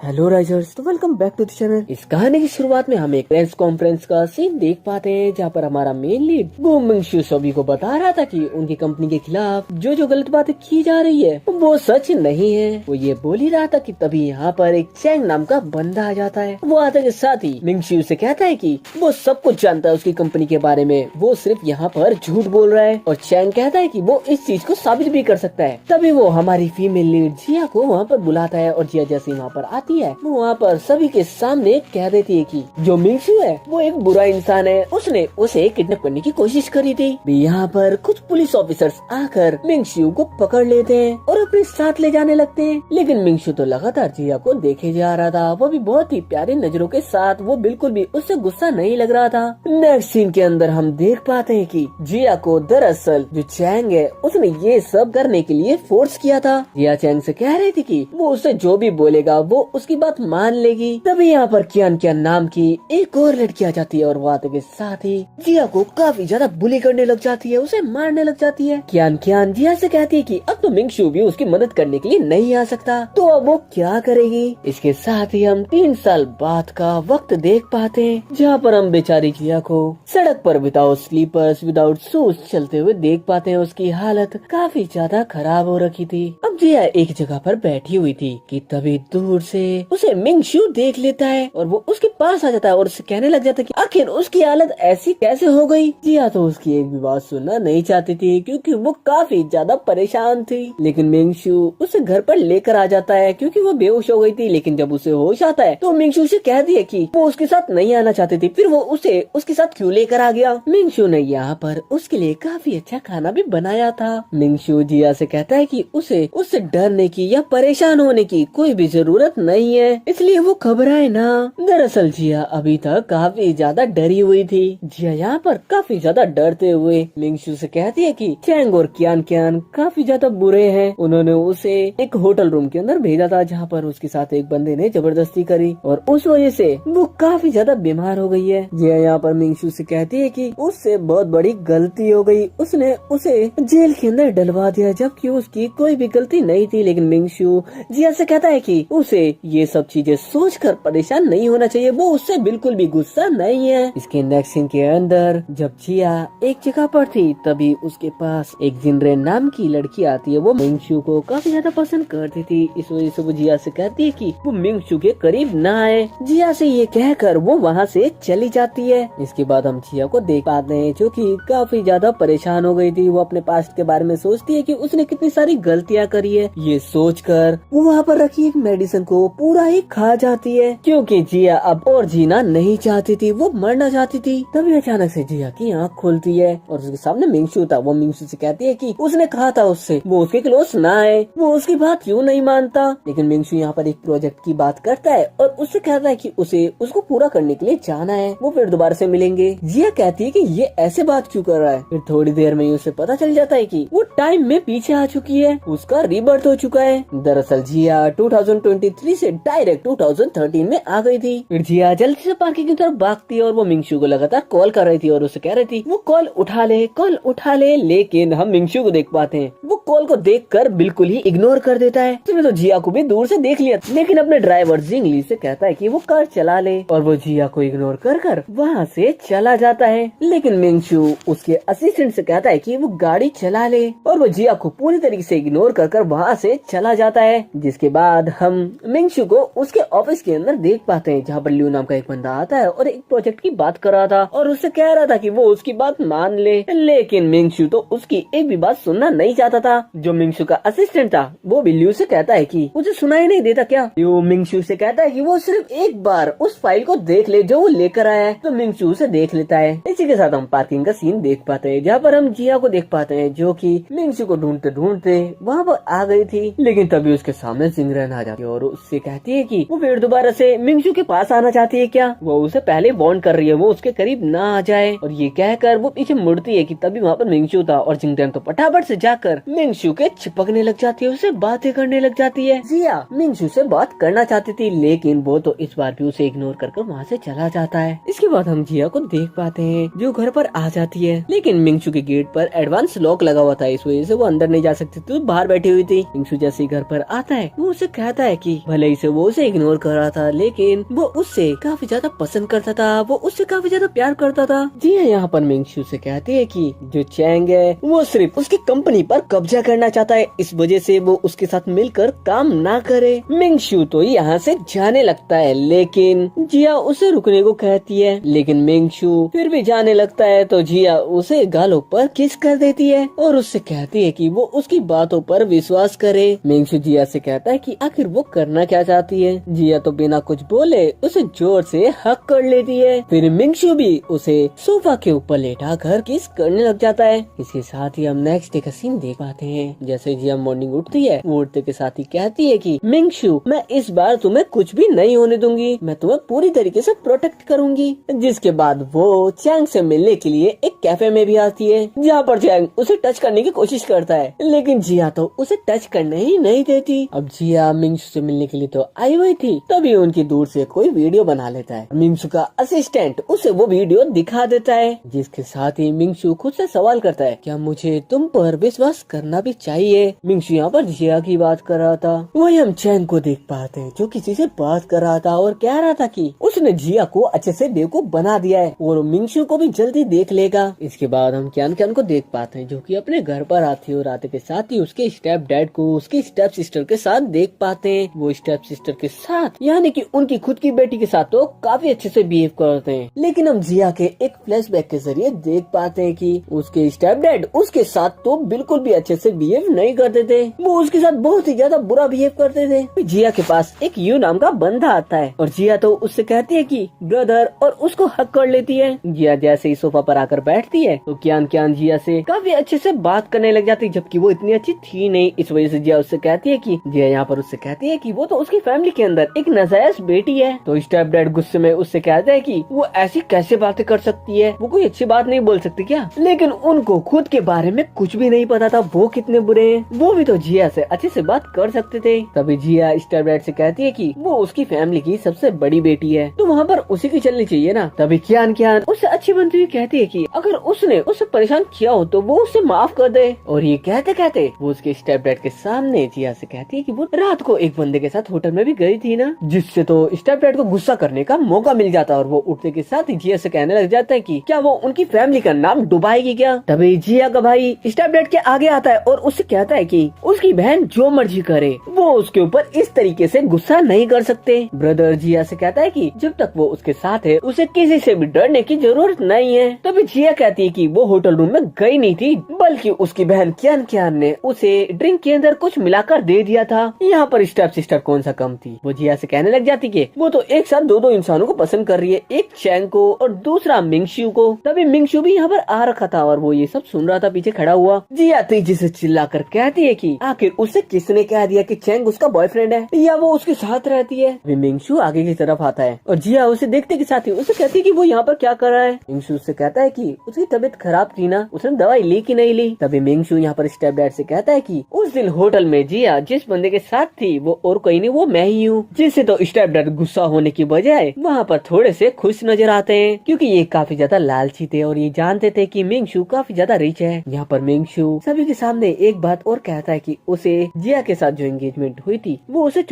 Hello risers, तो welcome back to the channel. इस कहानी की शुरुआत में हम एक प्रेस कॉन्फ्रेंस का सीन देख पाते हैं, जहाँ पर हमारा मेन लीड वो मिंगशू सभी को बता रहा था कि उनकी कंपनी के खिलाफ जो गलत बातें की जा रही है वो सच नहीं है। वो ये बोल ही रहा था कि तभी यहाँ पर एक चैंग नाम का बंदा आ जाता है। वो आते के साथ ही मिंगशू से कहता है कि वो सब कुछ जानता है उसकी कंपनी के बारे में, वो सिर्फ यहाँ पर झूठ बोल रहा है। और चैंग कहता है कि वो इस चीज को साबित भी कर सकता है। तभी वो हमारी फीमेल लीड जिया को वहाँ पर बुलाता है और जिया जैसे वहाँ पर आती है वो वहाँ पर सभी के सामने कह देती है कि जो मिंगशू है वो एक बुरा इंसान है, उसने उसे किडनैप करने की कोशिश करी थी। यहाँ पर कुछ पुलिस ऑफिसर्स आकर मिंगशू को पकड़ लेते हैं और अपने साथ ले जाने लगते हैं। लेकिन मिंगशू तो लगातार जिया को देखे जा रहा था, वो भी बहुत ही प्यारी नजरों के साथ। वो बिल्कुल भी उससे गुस्सा नहीं लग रहा था। नेक्स्ट सीन के अंदर हम देख पाते हैं कि जिया को दरअसल जो चैंग है उसने ये सब करने के लिए फोर्स किया था। जिया चैंग से कह रही थी कि वो उसे जो भी बोलेगा वो उसकी बात मान लेगी। तभी यहाँ पर कियान कियान नाम की एक और लड़की आ जाती है और वो आते के साथ ही जिया को काफी ज्यादा बुली करने लग जाती है, उसे मारने लग जाती है। कियान कियान जिया से कहती है कि अब तो मिंगशू भी उसकी मदद करने के लिए नहीं आ सकता, तो अब वो क्या करेगी। इसके साथ ही हम 3 साल बाद का वक्त देख पाते हैं, जहाँ पर हम बेचारी जिया को सड़क पर विदाउट स्लीपर्स विदाउट शूज चलते हुए देख पाते हैं। उसकी हालत काफी ज्यादा खराब हो रखी थी। अब जिया एक जगह पर बैठी हुई थी कि तभी दूर से उसे मिंगशू देख लेता है और वो उसके पास आ जाता है और उससे कहने लग जाता है कि आखिर उसकी हालत ऐसी कैसे हो गई। जिया तो उसकी एक भी बात सुनना नहीं चाहती थी क्योंकि वो काफी ज्यादा परेशान थी। लेकिन मिंगशू उसे घर पर लेकर आ जाता है क्योंकि वो बेहोश हो गई थी। लेकिन जब उसे होश आता है तो मिंगशू से कह दिया कि वो उसके साथ नहीं आना चाहती थी, फिर वो उसे उसके साथ क्यों लेकर आ गया। मिंगशू ने यहाँ पर उसके लिए काफी अच्छा खाना भी बनाया था। मिंगशू जिया से कहता है कि उसे उससे डरने की या परेशान होने की कोई भी जरूरत नहीं है, इसलिए वो घबराए ना। दरअसल जिया अभी तक काफी ज्यादा डरी हुई थी। जिया यहाँ पर काफी ज्यादा डरते हुए मिंगशू से कहती है कि चैंग और कियान कियान काफी ज्यादा बुरे हैं, उन्होंने उसे एक होटल रूम के अंदर भेजा था जहाँ पर उसके साथ एक बंदे ने जबरदस्ती करी और उस वजह से वो काफी ज्यादा बीमार हो गई है। जिया यहाँ पर मिंगशू से कहती है कि उससे बहुत बड़ी गलती हो गई, उसने उसे जेल के अंदर डलवा दिया जबकि उसकी कोई भी गलती नहीं थी। लेकिन मिंगशू जिया से कहता है कि उसे ये सब चीजें सोचकर परेशान नहीं होना चाहिए, वो उससे बिल्कुल भी गुस्सा नहीं है। इसके नेक्स्ट सीन के अंदर जब जिया एक जगह पर थी तभी उसके पास एक जिनरे नाम की लड़की आती है। वो मिंगशू को काफी ज्यादा पसंद करती थी, इस वजह से वो जिया से कहती है कि वो मिंगशू के करीब ना आए। जिया से ये कहकर वो वहाँ से चली जाती है। इसके बाद हम जिया को देख पाते हैं जो कि काफी ज्यादा परेशान हो गई थी। वो अपने पास्ट के बारे में सोचती है कि उसने कितनी सारी गलतियाँ करी है। ये सोचकर वो वहाँ पर रखी एक मेडिसिन को पूरा ही खा जाती है क्योंकि जिया अब और जीना नहीं चाहती थी, वो मरना चाहती थी। तभी अचानक से जिया की आँख खुलती है और उसके सामने मिंगशू था। वो मिंगशू से कहती है कि उसने कहा था उससे वो उसके क्लोज ना आए, वो उसकी बात क्यों नहीं मानता। लेकिन मिंगशू यहाँ पर एक प्रोजेक्ट की बात करता है और उससे कहता है कि उसे उसको पूरा करने के लिए जाना है, वो फिर दोबारा से मिलेंगे। जिया कहती है कि ये ऐसे बात क्यों कर रहा है। फिर थोड़ी देर में उसे पता चल जाता है कि वो टाइम में पीछे आ चुकी है, उसका रीबर्थ हो चुका है। दरअसल जिया 2023 से डायरेक्ट 2013 में आ गई थी। फिर जिया जल्दी से पार्किंग की तरफ भागती है और वो मिंगशू को लगातार कॉल कर रही थी और उसे कह रही थी वो कॉल उठा ले। लेकिन हम मिंगशू को देख पाते हैं वो कॉल को देखकर बिल्कुल ही इग्नोर कर देता है। उसने तो जिया को भी दूर से देख लिया, लेकिन अपने ड्राइवर जिंगली से कहता है कि वो कार चला ले और वो जिया को इग्नोर कर वहाँ से चला जाता है। लेकिन मिंगशू उसके असिस्टेंट से कहता है कि वो गाड़ी चला ले और वो जिया को पूरी तरीके से इग्नोर कर वहाँ से चला जाता है। जिसके बाद हम मिंगशू को उसके ऑफिस के अंदर देख पाते हैं, जहाँ पर लियो नाम का एक बंदा आता है और एक प्रोजेक्ट की बात कर रहा था और उससे कह रहा था कि वो उसकी बात मान ले। लेकिन मिंगशू तो उसकी एक भी बात सुनना नहीं चाहता था। जो मिंगशू का असिस्टेंट था वो भी लियो से कहता है कि मुझे सुनाई नहीं देता क्या। लियो मिंगशू से कहता है कि वो सिर्फ एक बार उस फाइल को देख ले जो वो लेकर आया है। तो मिंगशू उसे देख लेता है। इसी के साथ हम पार्किंग का सीन देख पाते हैं, जहाँ पर हम जिया को देख पाते हैं जो कि मिंगशू को ढूंढते ढूंढते वहाँ पर आ गई थी। लेकिन तभी उसके सामने जिंगरन आ जाती है और उससे कहती है कि वो फिर दोबारा से मिंगशू के पास आना चाहती है क्या। वो उसे पहले वार्न कर रही है वो उसके करीब ना आ जाए और ये कहकर वो पीछे मुड़ती है कि तभी वहाँ पर मिंगशू था और जिंगरन तो फटाफट से जाकर मिंगशू के चिपकने लग जाती है, उससे बातें करने लग जाती है। जिया मिंगशू से बात करना चाहती थी लेकिन वो तो इस बार भी उसे इग्नोर कर वहाँ से चला जाता है। इसके बाद हम जिया को देख पाते हैं जो घर पर आ जाती है, लेकिन मिंगशू के गेट पर एडवांस लॉक लगा हुआ था, इस वजह से वो अंदर नहीं जा सकती थी, तो बाहर बैठी हुई थी। मिंगशू जैसे घर पर आता है वो उसे कहता है कि भले वजह से वो उसे इग्नोर कर रहा था, लेकिन वो उससे काफी ज्यादा पसंद करता था, वो उससे काफी ज्यादा प्यार करता था। जी हाँ, यहाँ पर मिंगशू से कहती है कि जो चैंग है वो सिर्फ उसकी कंपनी पर कब्जा करना चाहता है, इस वजह से वो उसके साथ मिलकर काम ना करे। मिंगशू तो यहाँ से जाने लगता है, लेकिन जिया उसे रुकने को कहती है, लेकिन मिंगशू फिर भी जाने लगता है तो जिया उसे गालों पर किस कर देती है और उससे कहती है कि वो उसकी बातों पर विश्वास करे। मिंगशू जिया से कहता है कि आखिर वो करना क्या चाहती है। जिया तो बिना कुछ बोले उसे जोर से हक कर लेती है। फिर मिंगशू भी उसे सोफा के ऊपर लेटा कर किस करने लग जाता है। इसके साथ ही हम नेक्स्ट डे का सीन देख पाते हैं। जैसे जिया मॉर्निंग उठती है, वो उठते के साथ ही कहती है कि मिंगशू, मैं इस बार तुम्हें कुछ भी नहीं होने दूंगी, मैं तुम्हें पूरी तरीके से प्रोटेक्ट करूंगी। जिसके बाद वो चैंग से मिलने के लिए एक कैफे में भी आती है, जहाँ पर चैंग उसे टच करने की कोशिश करता है, लेकिन जिया तो उसे टच करने ही नहीं देती। अब जिया मिंगशू से मिलने के लिए तो आई हुई थी, तभी उनकी दूर से कोई वीडियो बना लेता है। मिंगशू का असिस्टेंट उसे वो वीडियो दिखा देता है, जिसके साथ ही मिंगशू खुद से सवाल करता है, क्या मुझे तुम पर विश्वास करना भी चाहिए। मिंगशू यहाँ पर जिया की बात कर रहा था। वही हम चैंग को देख पाते हैं, जो किसी से बात कर रहा था और कह रहा था कि उसने जिया को अच्छे से बेवकूफ बना दिया है और मिंगशू को भी जल्दी देख लेगा। इसके बाद हम क्यान क्यान को देख पाते हैं, जो कि अपने घर पर आती है और आते के साथ ही उसके स्टेप डैड को उसकी स्टेप सिस्टर के साथ देख पाते हैं। वो स्टेप सिस्टर के साथ, यानी कि उनकी खुद की बेटी के साथ तो काफी अच्छे से बिहेव करते हैं, लेकिन हम जिया के एक फ्लैशबैक के जरिए देख पाते हैं कि उसके स्टेप डैड उसके साथ तो बिल्कुल भी अच्छे से बिहेव नहीं करते थे, वो उसके साथ बहुत ही ज्यादा बुरा बिहेव करते थे। जिया के पास एक यू नाम का बंदा आता है और जिया तो उससे कहती है कि ब्रदर, और उसको हक कर लेती है। जिया जैसे ही सोफा पर आकर बैठती है तो क्यान क्यान जिया से काफी अच्छे से बात करने लग जाती है, जबकि वो इतनी अच्छी थी नहीं। इस वजह से जिया उससे कहती है कि जिया यहाँ पर उससे कहती है कि वो तो उसकी फैमिली के अंदर एक नाजायज बेटी है। तो स्टेप डैड गुस्से में उससे कहता है कि वो ऐसी कैसे बातें कर सकती है, वो कोई अच्छी बात नहीं बोल सकती क्या। लेकिन उनको खुद के बारे में कुछ भी नहीं पता था, वो कितने बुरे हैं, वो भी तो जिया से अच्छे से बात कर सकते थे। तभी जिया स्टेप डैड से कहती है कि वो उसकी फैमिली की सबसे बड़ी बेटी है, तो वहाँ पर उसी की चलनी चाहिए ना। तभी क्यान क्यान उससे अच्छी बनती हुई कहती है कि अगर उसने उसे परेशान किया हो तो वो उसे माफ कर दे। और ये कहते कहते वो उसके स्टेप डैड के सामने जिया से कहती है कि वो रात को एक बंदे के साथ होटल में भी गई थी ना, जिससे तो स्टेप डैड को गुस्सा करने का मौका मिल जाता और वो उठते के साथ ही जिया से कहने लग जाता है कि क्या वो उनकी फैमिली का नाम डुबाएगी क्या। तभी जिया का भाई स्टेप डैड के आगे आता है और उससे कहता है कि उसकी बहन जो मर्जी करे, वो उसके ऊपर इस तरीके से गुस्सा नहीं कर सकते। ब्रदर जिया से कहता है कि जब तक वो उसके साथ है उसे किसी से भी डरने की जरूरत नहीं है। तभी जिया कहती है कि वो होटल रूम में गई नहीं थी, बल्कि उसकी बहन क्यान क्यान ने उसे ड्रिंक के अंदर कुछ मिलाकर दे दिया था। यहाँ पर स्टेप सिस्टर कौन सा कम थी, वो जिया से कहने लग जाती कि वो तो एक साथ दो इंसानों को पसंद कर रही है, एक चैंग को और दूसरा मिंगशू को। तभी मिंगशू भी यहाँ पर आ रखा था और वो ये सब सुन रहा था पीछे खड़ा हुआ। जिया तेजी से चिल्लाकर कहती है कि आखिर उसे किसने कह दिया कि चैंग उसका बॉयफ्रेंड है या वो उसके साथ रहती है। अभी मिंगशू आगे की तरफ आता है और जिया उसे देखते के साथ ही उसे कहती है कि वो यहाँ पर क्या कर रहा है। मिंगशू से कहता है कि उसकी तबीयत खराब थी ना, उसने दवाई ली कि नहीं ली। तभी मिंगशू यहाँ पर स्टेप डैड से कहता है कि उस दिन होटल में जिया जिस बंदे के साथ थी वो और कोई नहीं, वो मैं ही हूँ। जिससे तो स्टेप डैड गुस्सा होने की बजाय वहाँ पर थोड़े से खुश नजर आते हैं, क्योंकि ये काफी ज्यादा लालची थे और ये जानते थे कि मिंगशू काफी ज्यादा रिच है। यहाँ पर मिंगशू सभी के सामने एक बात और कहता है कि उसे जिया के साथ जो एंगेजमेंट हुई थी वो उसे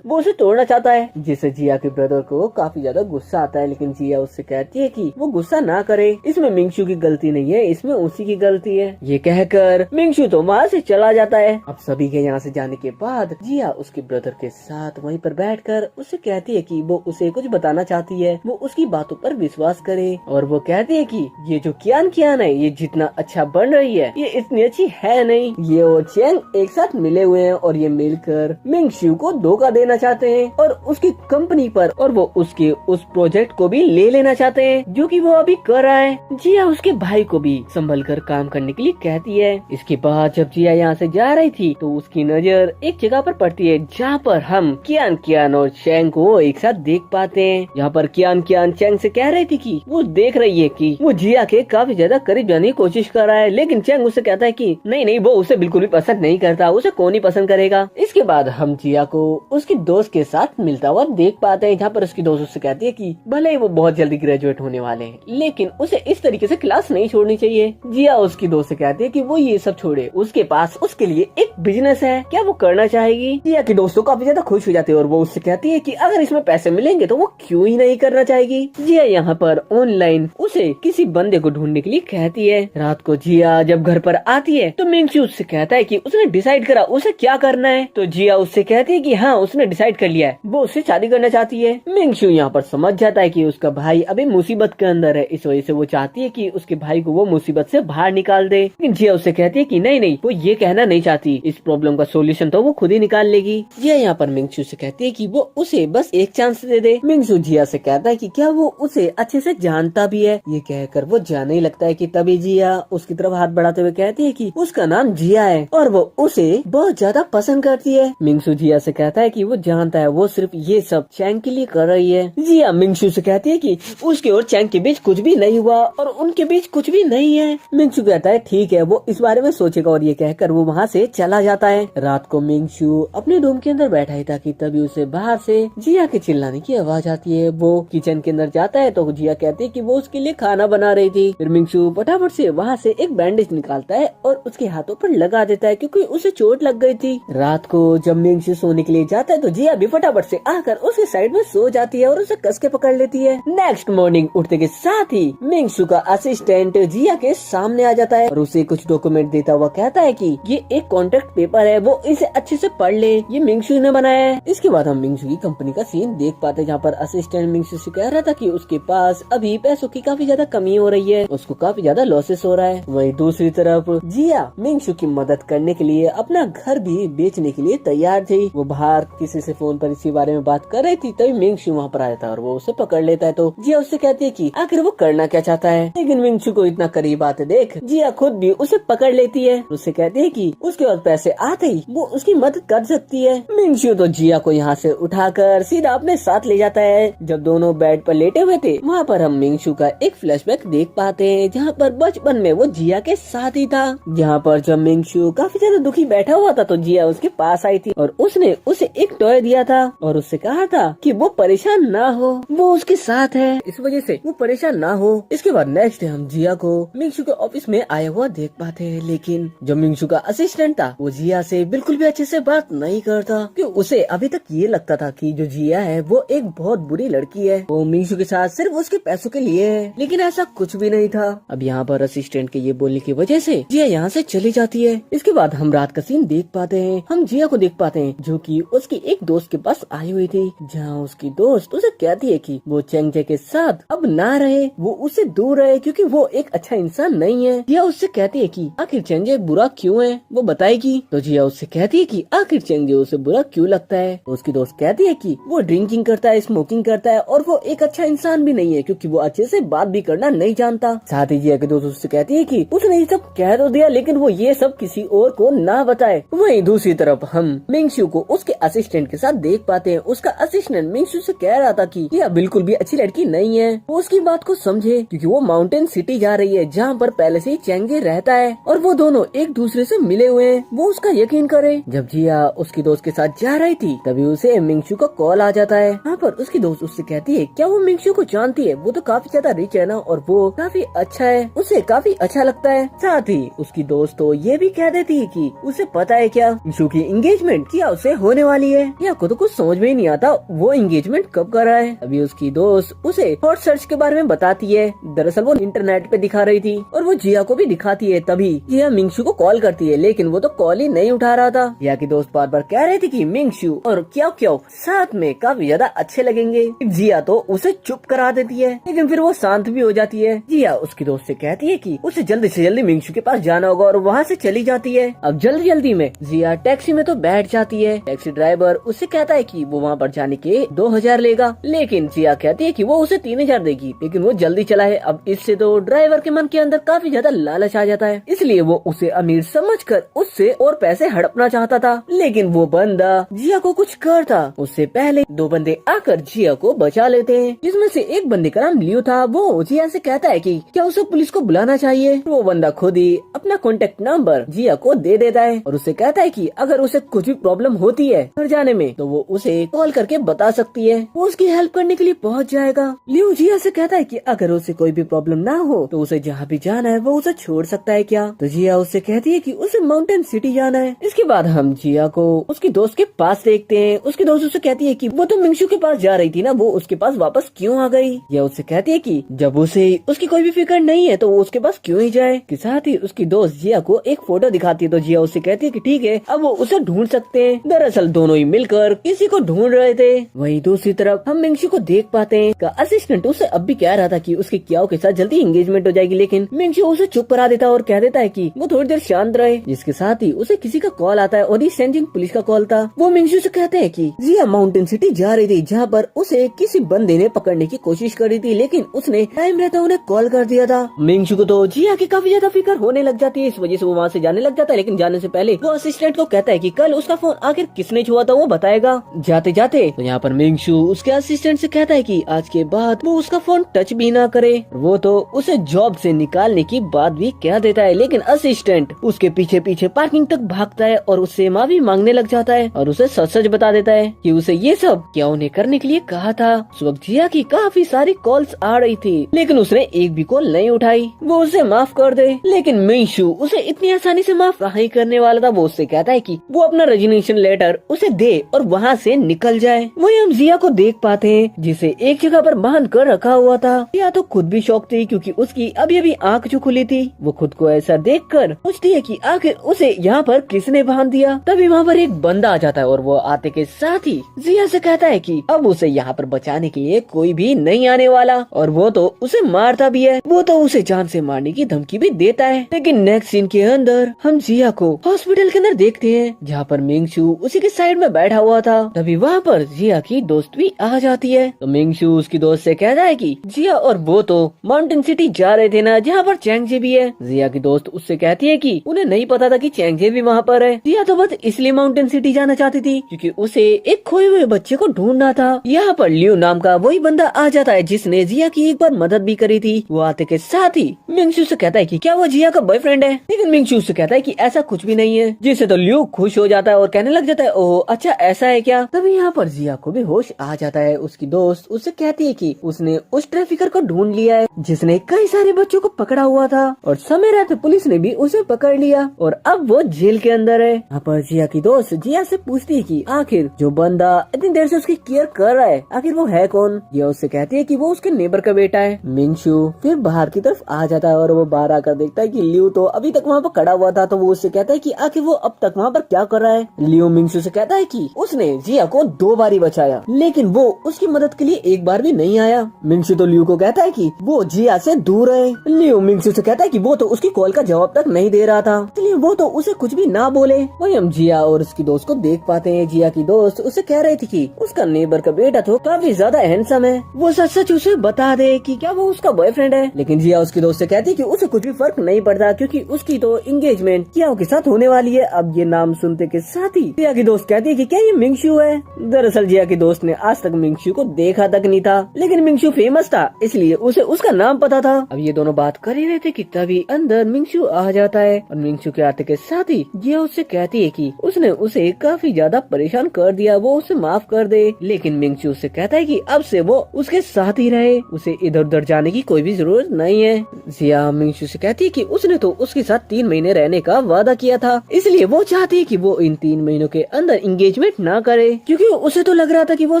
तोड़ना चाहता है, जिससे जिया के ब्रदर को काफी ज्यादा गुस्सा आता है। लेकिन जिया उससे कहती है कि वो गुस्सा ना करे, इसमें मिंगशू की गलती नहीं है, इसमें उसी की गलती है। ये कहकर मिंगशू तो वहाँ से चला जाता है। अब सभी के यहाँ से जाने के बाद जिया उसके ब्रदर के साथ वहीं पर बैठकर उससे कहती है कि वो उसे कुछ बताना चाहती है, वो उसकी बातों पर विश्वास करे। और वो कहती है कि ये जो क्यान क्यान है ये जितना अच्छा बन रही है ये इतनी अच्छी है नहीं। ये और चैंग एक साथ मिले हुए हैं और ये मिलकर मिंगशू को धोखा देना चाहते हैं और उसकी कंपनी पर, और वो उसके उस प्रोजेक्ट को भी ले लेना चाहते हैं जो कि वो अभी कर रहा है। जिया उसके भाई को भी संभल कर काम करने के लिए कहती है। इसके बाद जब जिया यहाँ से जा रही थी तो उसकी नजर एक जगह पर पड़ती है जहाँ पर हम क्यान क्यान और चैंग को एक साथ देख पाते हैं। यहाँ पर क्यान क्यान चैंग से कह रही थी कि वो देख रही है कि वो जिया के काफी ज्यादा करीब जाने की कोशिश कर रहा है, लेकिन चैंग उससे कहता है कि नहीं वो उसे बिल्कुल भी पसंद नहीं करता, उसे कौन ही पसंद करेगा। इसके बाद हम जिया को उसकी दोस्त के साथ मिलता हुआ देख पाते हैं, जहाँ पर उसकी दोस्त उससे कहती है कि भले ही वो बहुत जल्दी ग्रेजुएट होने वाले हैं, लेकिन उसे इस तरीके से क्लास नहीं छोड़नी चाहिए। जिया उसकी दोस्त से कहती है कि वो ये सब छोड़े, उसके पास उसके लिए एक बिजनेस है, क्या वो करना चाहेगी। जिया की दोस्तों काफी ज्यादा खुश हो जाती है और वो उससे कहती है कि अगर इसमें पैसे मिलेंगे तो वो क्यों ही नहीं करना चाहेगी। जिया यहाँ पर ऑनलाइन उसे किसी बंदे को ढूंढने के लिए कहती है। रात को जिया जब घर पर आती है तो मिंगशू उससे कहता है कि उसने डिसाइड करा उसे क्या करना है। तो जिया उससे कहती है कि हाँ उसने डिसाइड कर लिया है, वो उससे शादी करना चाहती है। मिंगशू यहाँ पर समझ जाता है कि उसका भाई अभी मुसीबत के अंदर है, इस वजह से वो चाहती है कि उसके भाई को वो मुसीबत से बाहर निकाल दे। लेकिन जिया उससे कहती है कि नहीं, वो ये कहना नहीं चाहती, इस प्रॉब्लम का सोल्यूशन तो वो खुद ही निकाल लेगी। जिया यहाँ पर मिंगशू से कहती है कि वो उसे बस एक चांस दे दे। मिंगशू जिया से कहता है कि क्या वो उसे अच्छे से जानता भी है। ये कहकर वो जाने ही लगता है कि तभी जिया उसकी तरफ हाथ बढ़ाते हुए कहती है कि उसका नाम जिया है और वो उसे बहुत ज्यादा पसंद करती है। मिंगशू जिया से कहता है कि वो जानता है वो सिर्फ ये सब चैंग के लिए कर रही है। जिया मिंगशू से कहती है कि उसके और चैंग के बीच कुछ भी नहीं हुआ और उनके बीच कुछ भी नहीं है। मिंगशू कहता है ठीक है, वो इस बारे में सोचेगा और ये कहकर वो वहाँ से चला जाता है। रात को मिंगशू अपने रूम के अंदर बैठा ही था कि तभी उसे बाहर से जिया के चिल्लाने की आवाज आती है। वो किचन के अंदर जाता है तो जिया कहती है कि वो उसके लिए खाना बना रही थी। फिर मिंगशू फटाफट से वहाँ से एक बैंडेज निकालता है और उसके हाथों पर लगा देता है क्योंकि उसे चोट लग गई थी। रात को जब मिंगशू सोने के लिए जाता है तो जिया भी फटाफट से आकर उसके साइड में सो जाती है और उसे कस के पकड़ लेती है। नेक्स्ट मॉर्निंग उठते के साथ ही मिंगशू का असिस्टेंट जिया के सामने आ जाता है और उसे कुछ डॉक्यूमेंट देता हुआ कहता है कि ये एक कॉन्ट्रैक्ट पेपर है, वो इसे अच्छे से पढ़ ले, ये मिंगशू ने बनाया है। इसके बाद हम मिंगशू की कंपनी का सीन देख पाते हैं जहाँ पर असिस्टेंट मिंगशू से कह रहा था कि उसके पास अभी पैसों की काफी ज्यादा कमी हो रही है, उसको काफी ज्यादा लॉसेस हो रहा है। वही दूसरी तरफ जिया मिंगशू की मदद करने के लिए अपना घर भी बेचने के लिए तैयार थी। वो बाहर किसी से फोन पर इसी बारे में बात कर रही थी तभी मिंगशू वहाँ पर आया था और वो उसे पकड़ लेता है। तो जिया उससे कहती है कि आखिर वो करना क्या चाहता है, लेकिन मिंगशू को इतना करीब आते देख जिया खुद भी उसे पकड़ लेती है। उससे कहती है कि उसके बाद पैसे आते ही वो उसकी मदद कर सकती है। मिंगशू तो जिया को यहाँ से उठाकर सीधा अपने साथ ले जाता है। जब दोनों बेड पर लेटे हुए थे वहाँ पर हम मिंगशू का एक फ्लैशबैक देख पाते हैं जहाँ पर बचपन में वो जिया के साथ ही था। जहाँ पर जब मिंगशू काफी ज्यादा दुखी बैठा हुआ था तो जिया उसके पास आई थी और उसने उसे एक टॉय दिया था और उससे कहा था कि वो परेशान ना हो, वो उसके साथ है, इस वजह से वो परेशान ना हो। इसके बाद नेक्स्ट हम जिया को मिंगशू के ऑफिस में आया हुआ देख पाते हैं, लेकिन जो मिंगशू का असिस्टेंट था वो जिया से बिल्कुल भी अच्छे से बात नहीं करता क्योंकि उसे अभी तक ये लगता था कि जो जिया है वो एक बहुत बुरी लड़की है, वो मिंगशू के साथ सिर्फ उसके पैसों के लिए है, लेकिन ऐसा कुछ भी नहीं था। अब यहाँ पर असिस्टेंट के ये बोलने की वजह से जिया यहाँ से चली जाती है। इसके बाद हम रात का सीन देख पाते हैं, हम जिया को देख पाते हैं जो कि उसकी एक दोस्त के पास आई हुई थी, जहाँ उसकी दोस्त उसे कहती है कि वो चेंगचे के साथ अब ना रहे, वो उससे दूर रहे क्योंकि वो एक अच्छा इंसान नहीं है। जिया उससे कहती है कि आखिर चेंगचे बुरा क्यों है, वो बताएगी। तो जिया उससे कहती है कि आखिर चेंगचे उसे बुरा क्यों लगता है। तो उसकी दोस्त कहती है कि वो ड्रिंकिंग करता है, स्मोकिंग करता है और वो एक अच्छा इंसान भी नहीं है क्योंकि वो अच्छे से बात भी करना नहीं जानता। साथ ही जिया की दोस्त उससे कहती है कि उसने ये सब कह तो दिया लेकिन वो ये सब किसी और को ना बताए। वहीं दूसरी तरफ हम मिंगशू को उसके असिस्टेंट के साथ देख पाते हैं। उसका असिस्टेंट मिंगशू से कह रहा था कि यह बिल्कुल भी अच्छी लड़की नहीं है, वो उसकी बात को समझे क्योंकि वो माउंटेन सिटी जा रही है जहाँ पर पहले से ही चेंगचे रहता है और वो दोनों एक दूसरे से मिले हुए हैं, वो उसका यकीन करे। जब जिया उसकी दोस्त के साथ जा रही थी तभी उसे मिंगशू का कॉल आ जाता है। यहाँ पर उसकी दोस्त उससे कहती है क्या वो मिंगशू को जानती है, वो तो काफी ज्यादा रिच है ना और वो काफी अच्छा है, उसे काफी अच्छा लगता है। साथ ही उसकी दोस्त तो ये भी कह देती है कि उसे पता है क्या मिंगशू की एंगेजमेंट क्या उसे होने वाली है। या को तो कुछ समझ में ही नहीं आता वो एंगेजमेंट कब कर रहा है। अभी उसकी दोस्त उसे हॉट सर्च के बारे में बताती है, दरअसल वो इंटरनेट पे दिखा रही थी और वो जिया को भी दिखाती है। तभी जिया मिंगशू को कॉल करती है लेकिन वो तो कॉल ही नहीं उठा रहा था। जिया की दोस्त बार बार कह रही थी कि मिंगशू और क्या क्या साथ में काफी ज्यादा अच्छे लगेंगे। जिया तो उसे चुप करा देती है लेकिन फिर वो शांत भी हो जाती है। जिया उसकी दोस्त से कहती है कि उसे जल्दी से जल्दी मिंगशू के पास जाना होगा और वहाँ से चली जाती है। अब जल्दी में जिया टैक्सी में तो बैठ जाती है। टैक्सी ड्राइवर उससे कहता है कि वो वहाँ पर जाने के 2000 लेगा, लेकिन जिया कहती है कि वो उसे 3000 देगी, लेकिन वो जल्दी चला है। अब इससे तो ड्राइवर के मन के अंदर काफी ज्यादा लालच आ जाता है, इसलिए वो उसे अमीर समझकर उससे और पैसे हड़पना चाहता था। लेकिन वो बंदा जिया को कुछ करता उससे पहले 2 बंदे आकर जिया को बचा लेते हैं, जिसमें से एक बंदे का नाम लियो था। वो जिया से कहता है कि क्या उसे पुलिस को बुलाना चाहिए। वो बंदा खुद ही अपना कॉन्टेक्ट नंबर जिया को दे देता है और उसे कहता है कि अगर उसे कुछ भी प्रॉब्लम होती है घर जाने में तो वो उसे कॉल करके बता सकती है, वो उसकी हेल्प करने के लिए पहुंच जाएगा। लियो जिया से कहता है कि अगर उसे कोई भी प्रॉब्लम ना हो तो उसे जहाँ भी जाना है वो उसे छोड़ सकता है क्या। तो जिया उससे कहती है कि उसे माउंटेन सिटी जाना है। इसके बाद हम जिया को उसकी दोस्त के पास देखते हैं। उसकी दोस्त उससे कहती है कि वो तो मिंगशू के पास जा रही थी ना, वो उसके पास वापस क्यों आ गई। या उससे कहती है कि जब उसे उसकी कोई भी फिक्र नहीं है तो वो उसके पास क्यों ही जाए। के साथ ही उसकी दोस्त जिया को एक फोटो दिखाती है। तो जिया उससे कहती है कि ठीक है अब वो उसे ढूंढ सकते हैं। दरअसल दोनों ही मिलकर किसी को ढूंढ रहे थे। वहीं दूसरी तरफ हम मिंगशू को देख पाते हैं का असिस्टेंट उससे अब भी कह रहा था कि उसकी क्याओ के साथ जल्दी एंगेजमेंट हो जाएगी, लेकिन मिंगशू उसे चुप करा देता है और कह देता है कि वो थोड़ी देर शांत रहे। जिसके साथ ही उसे किसी का कॉल आता है और ये सेंजिंग पुलिस का कॉल था। वो मिंगशू से कहते हैं कि जिया माउंटेन सिटी जा रही थी जहाँ पर उसे किसी बंदे ने पकड़ने की कोशिश करी थी, लेकिन उसने टाइम रहता उन्हें कॉल कर दिया था। मिंगशू को तो जिया की काफी ज्यादा फिक्र होने लग जाती है, इस वजह से वो वहाँ से जाने लग जाता है। लेकिन जाने से पहले वो असिस्टेंट को कहता है कि कल उसका फोन आखिर किसने छुआ था वो बताएगा। जाते जाते तो यहाँ पर मिंगशू उसके असिस्टेंट से कहता है कि आज के बाद वो उसका फोन टच भी ना करे। वो तो उसे जॉब से निकालने की बात भी कह देता है, लेकिन असिस्टेंट उसके पीछे पीछे पार्किंग तक भागता है और उससे माफी मांगने लग जाता है और उसे सच सच बता देता है कि उसे ये सब क्या उन्हें करने के लिए कहा था। उस वक्त जिया की काफी सारी कॉल्स आ रही थी, लेकिन उसने एक भी कॉल नहीं उठाई। वो उसे माफ कर दे, लेकिन मिंगशू उसे इतनी आसानी से माफ नहीं करने वाला था। वो उससे कहता है कि वो अपना रेजिग्नेशन लेटर उसे दे और वहाँ से निकल जाए। वही हम जिया को देख पाते हैं जिसे एक जगह पर बांध कर रखा हुआ था। जिया तो खुद भी शौक थी क्योंकि उसकी अभी अभी आंख जो खुली थी। वो खुद को ऐसा देखकर पूछती है कि आखिर उसे यहाँ पर किसने बांध दिया। तभी वहाँ पर एक बंदा आ जाता है और वो आते के साथ ही जिया से कहता है कि अब उसे यहाँ पर बचाने के लिए कोई भी नहीं आने वाला और वो तो उसे मारता भी है। वो तो उसे जान से मारने की धमकी भी देता है। लेकिन नेक्स्ट सीन के अंदर हम जिया को हॉस्पिटल के अंदर देखते हैं जहाँ पर मिंगशू उसी के साइड में बैठा हुआ था। तभी वहाँ पर जिया की दोस्त भी आ जाती है। तो मिंगशू उसकी दोस्त से कहता है कि जिया और वो तो माउंटेन सिटी जा रहे थे ना जहाँ पर चैंगजे भी है। जिया की दोस्त उससे कहती है कि उन्हें नहीं पता था कि चैंगजे भी वहाँ पर है। जिया तो बस इसलिए माउंटेन सिटी जाना चाहती थी क्योंकि उसे एक खोए हुए बच्चे को ढूंढना था। यहाँ पर लियो नाम का वही बंदा आ जाता है जिसने जिया की एक बार मदद भी करी थी। वो आते के साथ ही मिंगशू से कहता है कि क्या वो जिया का बॉयफ्रेंड है, लेकिन मिंगशू से कहता है कि ऐसा कुछ भी नहीं है। जिससे तो लियो खुश हो जाता है और कहने लग जाता है ओह अच्छा ऐसा है क्या। तभी यहाँ पर जिया को भी होश आ जाता है। उसकी दोस्त उससे कहती है कि उसने उस ट्रैफिकर को ढूंढ लिया है जिसने कई सारे बच्चों को पकड़ा हुआ था और समय रहते पुलिस ने भी उसे पकड़ लिया और अब वो जेल के अंदर है। यहाँ पर जिया की दोस्त जिया से पूछती है कि आखिर जो बंदा इतनी देर से उसकी केयर कर रहा है आखिर वो है कौन। जिया उससे कहती है कि वो उसके नेबर का बेटा है। मिंगशू फिर बाहर की तरफ आ जाता है और वो बाहर आकर देखता है कि लियो तो अभी तक वहाँ पर खड़ा हुआ था। तो वो उससे कहता है कि आखिर वो अब तक वहाँ पर क्या कर रहा है। लियो मिंगशू से कहता है कि उसने जिया को 2 बार ही बचाया लेकिन वो उसकी मदद के लिए एक बार भी नहीं आया। मिंगशू तो लियो को कहता है कि वो जिया से दूर है। लियो मिंगशू से कहता है कि वो तो उसकी कॉल का जवाब तक नहीं दे रहा था, इसलिए वो तो उसे कुछ भी ना बोले। वही हम जिया और उसकी दोस्त को देख पाते हैं। जिया की दोस्त उसे कह रही थी कि उसका नेबर का बेटा तो काफी ज्यादा हैंडसम है, वो सच सच उसे बता दे कि क्या वो उसका बॉयफ्रेंड है। लेकिन जिया उसकी दोस्त से कहती कि उसे कुछ भी फर्क नहीं पड़ता क्योंकि उसकी तो एंगेजमेंट कियाओ के साथ होने वाली है। अब ये नाम सुनते के साथ ही जिया की दोस्त कहती है कि क्या ये मिंगशू है। दरअसल जिया की दोस्त ने आज तक मिंगशू को देखा तक नहीं था, लेकिन मिंगशू फेमस था इसलिए उसे उसका नाम पता था। अब ये दोनों बात कर ही रहे थे कि तभी अंदर मिंगशू आ जाता है और मिंगशू के आते के साथ ही जिया उससे कहती है कि उसने उसे काफी ज्यादा परेशान कर दिया, वो उसे माफ कर दे। लेकिन मिंगशू उससे कहता है कि अब से वो उसके साथ ही रहे, उसे इधर उधर जाने की कोई भी जरूरत नहीं है। जिया मिंगशू से कहती है कि उसने तो उसके साथ 3 महीने रहने का वादा किया था, इसलिए वो चाहती है कि वो इन 3 महीनों के अंदर एंगेजमेंट ना करे क्योंकि उसे तो लग रहा था कि वो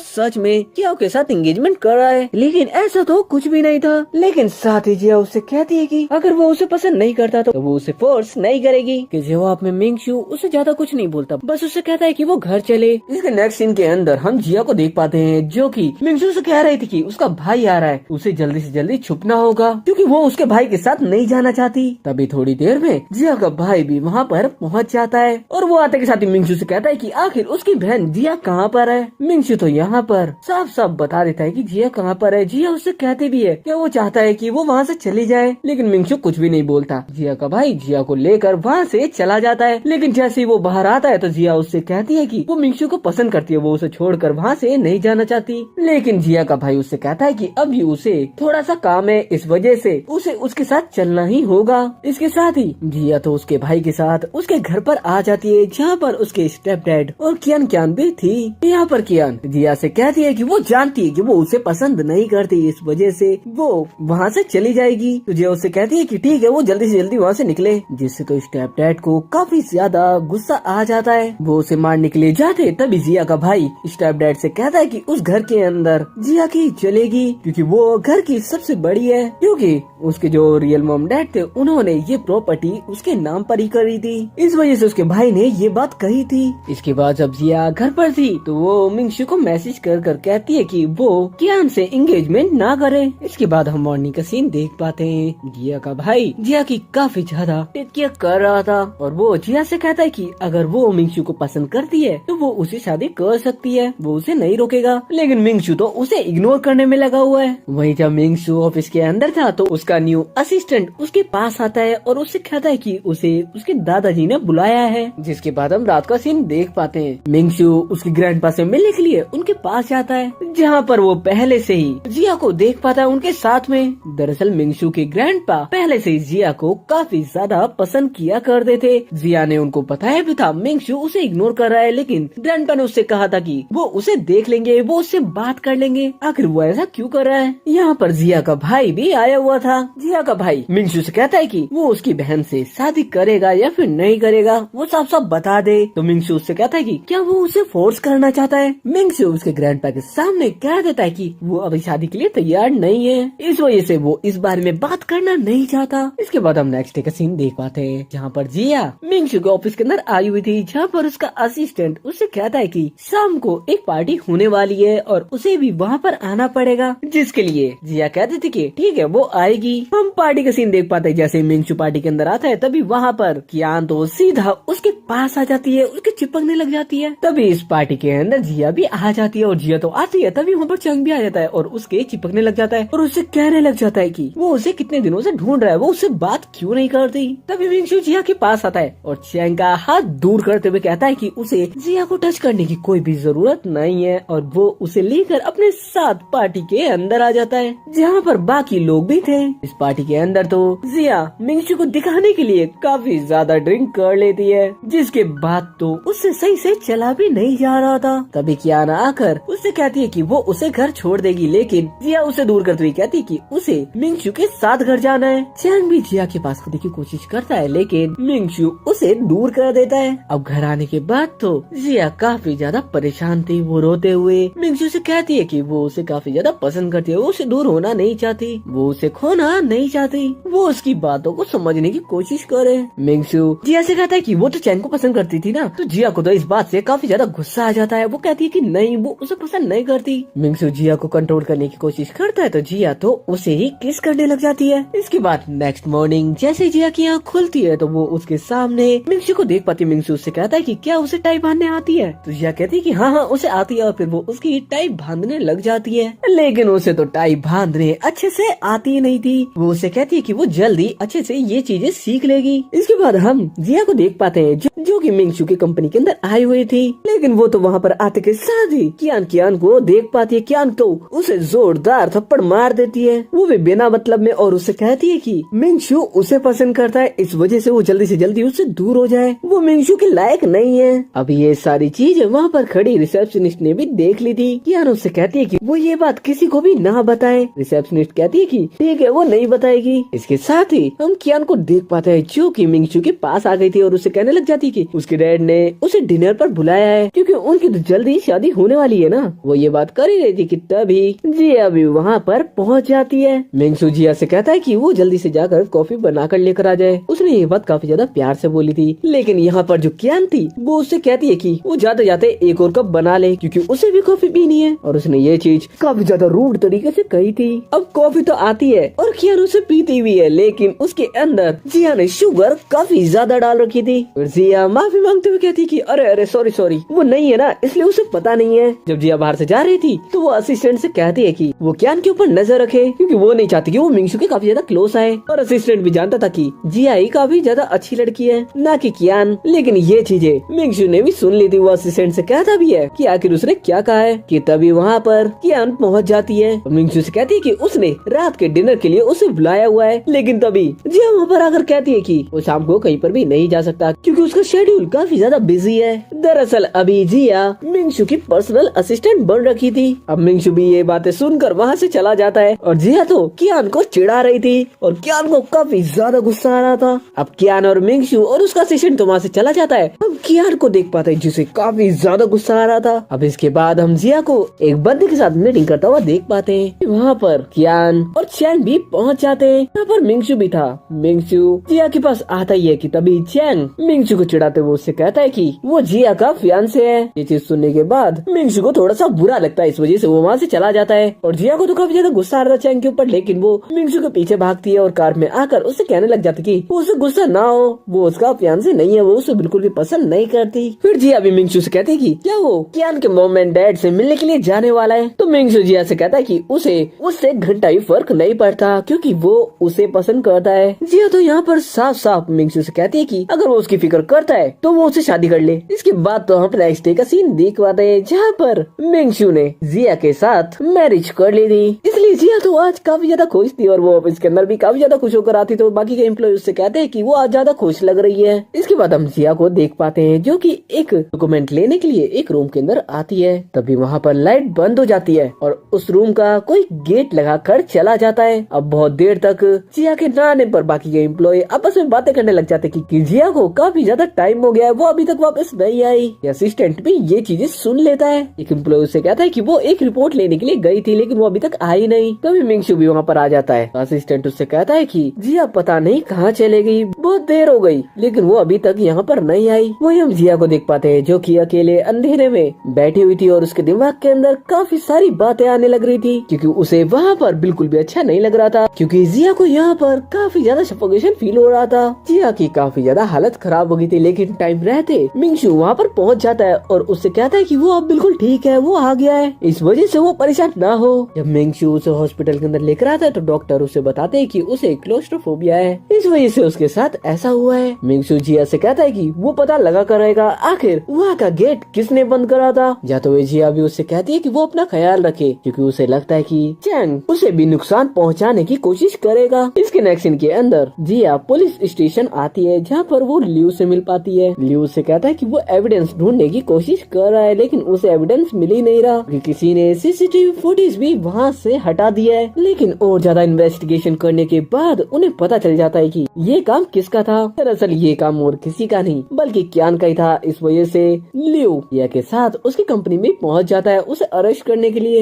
सच में कियाओ के साथ एंगेजमेंट कर रहा है, लेकिन ऐसा तो कुछ भी नहीं था। लेकिन साथ ही जिया उससे कहती है कि अगर वो उसे पसंद नहीं करता तो वो उसे फोर्स नहीं करेगी। कि जवाब में मिंगशू उसे ज्यादा कुछ नहीं बोलता, बस उससे कहता है कि वो घर चले। इसके नेक्स्ट सीन के अंदर हम जिया को देख पाते हैं जो कि मिंगशू से कह रही थी कि उसका भाई आ रहा है, उसे जल्दी से जल्दी छुपना होगा क्योंकि वो उसके भाई के साथ नहीं जाना चाहती। तभी थोड़ी देर में जिया का भाई भी वहाँ पर पहुँच जाता है और वो आते के साथ ही मिंगशू से कहता है कि आखिर उसकी बहन जिया कहाँ पर है। मिंगशू तो यहाँ पर साफ साफ बता देता है कि जिया कहाँ पर है। जिया उससे कहती भी है कि वो चाहता है कि वो वहाँ से चली जाए, लेकिन मिंगशू कुछ भी नहीं बोलता। जिया का भाई जिया को लेकर वहाँ से चला जाता है, लेकिन जैसे ही वो बाहर आता है तो जिया उससे कहती है कि वो मिंगशू को पसंद करती है, वो उसे छोड़कर वहाँ से नहीं जाना चाहती। लेकिन जिया का भाई उससे कहता है कि अभी उसे थोड़ा सा काम है, इस वजह से उसे उसके साथ चलना ही होगा। इसके साथ ही जिया तो उसके भाई के साथ उसके घर पर आ जाती है जहाँ पर उसके स्टेप डैड और कियान भी थी। यहाँ पर कियान जिया से कहती है कि वो जानती है कि वो उसे पसंद नहीं करती, इस वजह से वो वहाँ से चली जाएगी। तो जिया उससे कहती है कि ठीक है वो जल्दी से जल्दी वहाँ से निकले, जिससे तो स्टेप डैड को काफी ज्यादा गुस्सा आ जाता है। वो उसे मारने के लिए जाते, तभी जिया का भाई स्टेप डैड से कहता है कि उस घर के अंदर जिया की चलेगी, क्योंकि वो घर की सबसे बड़ी है, क्योंकि उसके जो रियल मॉम डैड थे उन्होंने ये प्रॉपर्टी उसके नाम पर ही करी थी, इस वजह से उसके भाई ने ये बात कही थी। इसके बाद जब जिया घर पर थी तो वो मिंगशु को मैसेज कर कहती है कि वो कियान से एंगेजमेंट ना करे। इसके बाद हम मॉर्निंग का सीन देख पाते हैं। जिया का भाई जिया की काफी ज्यादा टेक केयर कर रहा था और वो जिया से कहता है कि अगर वो मिंगशु को पसंद करती है तो वो उसे शादी कर सकती है, वो उसे नहीं रोकेगा। लेकिन मिंगशु तो उसे इग्नोर करने में लगा हुआ है। वहीं जब मिंगशु ऑफिस के अंदर था तो उसका न्यू असिस्टेंट उसके पास आता है और उससे कहता है कि उसे उसके दादाजी ने बुलाया है। जिसके बाद हम रात का सीन देख पाते हैं। मिंगशु उसके ग्रैंडपा से मिलने के लिए उनके पास जाता है, जहाँ पर वो पहले से ही जिया को देख पाता है उनके साथ में। दरअसल मिंगशु के ग्रैंडपा पहले से ही जिया को काफी ज्यादा पसंद किया करते थे। जिया ने उनको बताया भी था मिंगशु उसे इग्नोर कर रहा है, लेकिन ग्रैंडपा ने उससे कहा था कि वो उसे देख लेंगे, वो उससे बात कर लेंगे। आखिर वो ऐसा क्यों कर रहा है? यहाँ पर जिया का भाई भी आया हुआ था। जिया का भाई मिंगशु से कहता है कि वो उसकी बहन से शादी करेगा या फिर नहीं करेगा, वो साफ साफ बता दे। तो मिंगशु उससे कहता है कि क्या वो उसे फोर्स करना चाहता है। मिंगशु उसके ग्रैंडपा के सामने कह देता है कि वो अभी शादी के लिए तैयार नहीं है, इस वजह से वो इस बारे में बात करना नहीं चाहता। इसके बाद हम नेक्स्ट डे का सीन देख पाते हैं, जहाँ पर जिया मिंगशु के ऑफिस के अंदर आई हुई थी, जहाँ पर उसका असिस्टेंट उससे कहता है कि शाम को एक पार्टी होने वाली है और उसे भी वहाँ पर आना पड़ेगा, जिसके लिए जिया कहती थी कि ठीक है वो आएगी। हम पार्टी का सीन देख पाते हैं। जैसे मिंगशु पार्टी के अंदर आता है तभी वहाँ पर कियान तो सीधा उसके पास आ जाती है, उसके चिपकने लग जाती है। तभी इस पार्टी के अंदर जिया भी आ जाती है और जिया तो आती है, तभी वहाँ पर चंग भी आ जाता है और उसके चिपकने लग जाता है और उससे कहने लग जाता है कि वो उसे कितने दिनों से ढूंढ रहा है, वो उससे बात क्यों नहीं करती। तभी मिंगशु जिया के पास आता है और चैंग का हाथ दूर करते हुए कहता है कि उसे जिया को टच करने की कोई भी जरूरत नहीं है और वो उसे लेकर अपने साथ पार्टी के अंदर आ जाता है, जहाँ पर बाकी लोग भी थे। इस पार्टी के अंदर तो जिया मिंगशु को दिखाने के लिए काफी ज्यादा ड्रिंक कर लेती है, जिसके बाद तो उससे सही से चला भी नहीं जा रहा था। तभी कियान आकर उससे कहती है कि वो उसे घर छोड़ देगी, लेकिन जिया उसे दूर करते हुए कहती है कि उसे मिंगशु के साथ घर जाना है। चैंग भी जिया के पास आने की कोशिश करता है, लेकिन मिंगशु उसे दूर कर देता है। अब घर आने के बाद तो जिया काफी ज्यादा परेशान थी। वो रोते हुए मिंगशु से कहती है कि वो उसे काफी ज्यादा पसंद करती है, वो उसे दूर होना नहीं चाहती, वो उसे खोना नहीं चाहती, वो उसकी बातों को समझने की कोशिश करे। मिंगशु जिया से कहता है कि वो तो चैंग को पसंद करती थी ना, तो जिया को तो इस बात से काफी ज्यादा गुस्सा आ जाता है। वो कहती है कि नहीं, वो उसे पसंद नहीं करती। मिंगशु जिया को कंट्रोल करने की कोशिश करता है तो जिया तो उसे ही किस करने लग जाती है। इसके बाद नेक्स्ट मॉर्निंग जैसे जिया की आँख खुलती है तो वो उसके सामने मिंगशु को देख पाती है। मिंगशु उससे कहता है कि क्या उसे टाई बांधने आती है, तो जिया कहती है कि हाँ उसे आती है और फिर वो उसकी टाई बांधने लग जाती है, लेकिन उसे तो टाई बांधने अच्छे से आती ही नहीं थी। वो उसे कहती है कि वो जल्दी अच्छे से ये चीजें सीख लेगी। इसके बाद हम जिया को देख पाते हैं जो कि मिंगशु की कंपनी के अंदर आई हुई थी, लेकिन वो तो वहाँ पर आते के साथ ही कियान को देख पाती है। कियान तो उसे जोरदार थप्पड़ मार देती है, वो भी बिना मतलब में, और उसे कहती है कि मिंगशु उसे पसंद करता है, इस वजह से वो जल्दी से जल्दी उससे दूर हो जाए, वो मिंगशु के लायक नहीं है। अब ये सारी चीज वहाँ पर खड़ी रिसेप्शनिस्ट ने भी देख ली थी। कियान उससे कहती है कि वो ये बात किसी को भी ना बताए। रिसेप्शनिस्ट कहती है कि ठीक है वो नहीं बताएगी। इसके साथ ही हम कियान को देख पाते हैं जो कि मिंगशु के पास आ गई थी और उससे कहने लग जाती कि उसके डैड ने उसे डिनर पर बुलाया है, क्योंकि उनकी तो जल्दी शादी होने वाली है ना। वो ये बात कर ही रही थी कि तभी जिया भी वहाँ पर पहुँच जाती है। मिंगशु जिया से कहता है कि वो जल्दी से जाकर कॉफी बनाकर लेकर आ जाए। उसने ये बात काफी ज्यादा प्यार से बोली थी, लेकिन यहाँ पर जो कियान थी वो उससे कहती है कि वो जाते जाते एक और कप बना ले, क्योंकि उसे भी कॉफी पीनी है, और उसने ये चीज काफी ज्यादा रूड तरीके से कही थी। अब कॉफी तो आती है और कियान उसे पीती हुई है, लेकिन उसके अंदर जिया ने शुगर काफी ज्यादा डाल रखी थी। और जिया माफी मांगते हुए कहती कि अरे सॉरी वो नहीं है ना, इसलिए उसे पता नहीं है। जब जिया बाहर से जा रही थी तो वो असिस्टेंट से कहती है कि वो कियान के ऊपर नजर रखे, क्योंकि वो नहीं चाहती कि वो मिंगशु के काफी ज्यादा क्लोज आए। और असिस्टेंट भी जानता था कि जिया ही काफी ज्यादा अच्छी लड़की है, ना कि कियान। लेकिन ये चीजें मिंगशु ने भी सुन ली थी। वो असिस्टेंट से कहता भी है कि आखिर उसने क्या कहा है, कि तभी वहाँ पर कियान पहुँच जाती है। मिंगशु से कहती है कि उसने रात के डिनर के लिए उसे बुलाया हुआ है, लेकिन तभी जिया वहाँ पर आकर कहती है कि वो शाम को कहीं पर भी नहीं जा सकता, क्योंकि उसका शेड्यूल काफी ज्यादा बिजी है। दरअसल अभी जिया मिंगशु की पर्सनल असिस्टेंट बन रखी थी। अब मिंगशू भी ये बातें सुनकर वहाँ से चला जाता है और जिया तो कियान को चिढ़ा रही थी और कियान को काफी ज्यादा गुस्सा आ रहा था। अब कियान और मिंगशू और उसका असिस्टेंट तो वहाँ से चला जाता है। अब कियान को देख पाते हैं जिसे काफी ज्यादा गुस्सा आ रहा था। अब इसके बाद हम जिया को एक बंदे के साथ मीटिंग करता हुआ देख पाते हैं। वहाँ पर कियान और चैंग भी पहुँच जाते हैं। यहाँ पर मिंगशू भी था। मिंगशू जिया के पास आता ही है कि तभी चैंग मिंगशू को चिढ़ाते हुए उससे कहता है कि वो जिया का फियांसे है। ये चीज सुनने के बाद मिंगशू को थोड़ा सा बुरा लगता है, इस वजह से वो वहाँ से चला जाता है। और जिया को तो काफी ज्यादा गुस्सा आ रहा था चैंग के ऊपर, लेकिन वो मिंगशू के पीछे भागती है और कार में आकर उससे कहने लग जाती कि वो उसे गुस्सा ना हो, वो उसका फियांसे नहीं है, वो उसे बिल्कुल भी पसंद नहीं करती। फिर जिया भी मिंगशू से कहती है कि क्या वो कियान के मॉम एंड डैड से मिलने के लिए जाने वाला है। तो मिंगशू जिया से कहता है कि उसे उससे घंटा ही फर्क नहीं पड़ता क्योंकि वो उसे पसंद करता है। जिया तो यहाँ पर साफ साफ मिंगशू से कहती है कि अगर वो उसकी फिक्र करता है तो वो उससे शादी कर ले। इसके बाद तो हम नेक्स्ट डे का सीन देख पाते हैं जहाँ पर मिंगशू ने जिया के साथ मैरिज कर ली थी। इसलिए जिया तो आज काफी ज्यादा खुश थी और वो ऑफिस के अंदर भी काफी ज्यादा खुश होकर आती। तो बाकी के एम्प्लॉय उससे कहते हैं कि वो आज ज्यादा खुश लग रही है। इसके बाद हम जिया को देख पाते हैं जो कि एक डॉक्यूमेंट लेने के लिए एक रूम के अंदर आती है। तभी वहाँ पर लाइट बंद हो जाती है और उस रूम का कोई गेट लगा कर चला जाता है। अब बहुत देर तक जिया के न आने पर बाकी के एम्प्लॉय आपस में बातें करने लग जाते कि जिया को काफी ज्यादा टाइम हो गया है, वो अभी तक वापस नहीं आई। असिस्टेंट भी ये चीजें सुन लेता है। एक एम्प्लॉय उससे कहता है कि वो एक रिपोर्ट लेने के लिए गई थी लेकिन वो अभी तक आई नहीं। तभी मिंगशू भी वहाँ पर आ जाता है। असिस्टेंट उससे कहता है कि जिया पता नहीं कहाँ चले गई, बहुत देर हो गई लेकिन वो अभी तक यहाँ पर नहीं आई। वही हम जिया को देख पाते हैं जो कि अकेले अंधेरे में बैठी हुई थी और उसके दिमाग के अंदर काफी सारी बातें आने लग रही थी क्योंकि उसे वहाँ पर बिल्कुल भी अच्छा नहीं लग रहा था क्योंकि जिया को यहाँ पर काफी ज्यादा सफोकेशन फील हो रहा था। जिया की काफी ज्यादा हालत खराब हो गई थी लेकिन टाइम रहते मिंगशू वहाँ पर पहुँच जाता है और उससे कहता है कि वो अब बिल्कुल ठीक है, वो आ गया है, इस वजह से वो परेशान ना हो। जब मिंगशू उसे हॉस्पिटल के अंदर लेकर आता है तो डॉक्टर उसे बताते हैं कि उसे क्लोस्ट्रोफोबिया है, इस वजह से उसके साथ ऐसा हुआ है। मिंगशू जिया से कहता है कि वो पता लगा कर रहेगा आखिर वहाँ का गेट किसने बंद करा था। जाते हुए जिया भी उससे कहती है कि वो अपना ख्याल रखे क्योंकि उसे लगता है कि चैंग उसे भी नुकसान पहुँचाने की कोशिश करेगा। इसके नेक्स्ट सीन के अंदर जिया पुलिस स्टेशन आती है जहाँ पर वो लियू से मिल पाती है। लियू से कहता है कि वो एविडेंस ढूंढने की कोशिश कर रहा है लेकिन उसे एविडेंस मिल ही नहीं रहा क्योंकि किसी ने सीसीटीवी फुटेज भी वहाँ से हटा दिया है। लेकिन और ज्यादा इन्वेस्टिगेशन करने के बाद उन्हें पता चल जाता है कि ये काम किसका था। दरअसल ये काम और किसी का नहीं बल्कि कियान का ही था। इस वजह से लियू जिया के साथ उसकी कंपनी में पहुँच जाता है उसे अरेस्ट करने के लिए।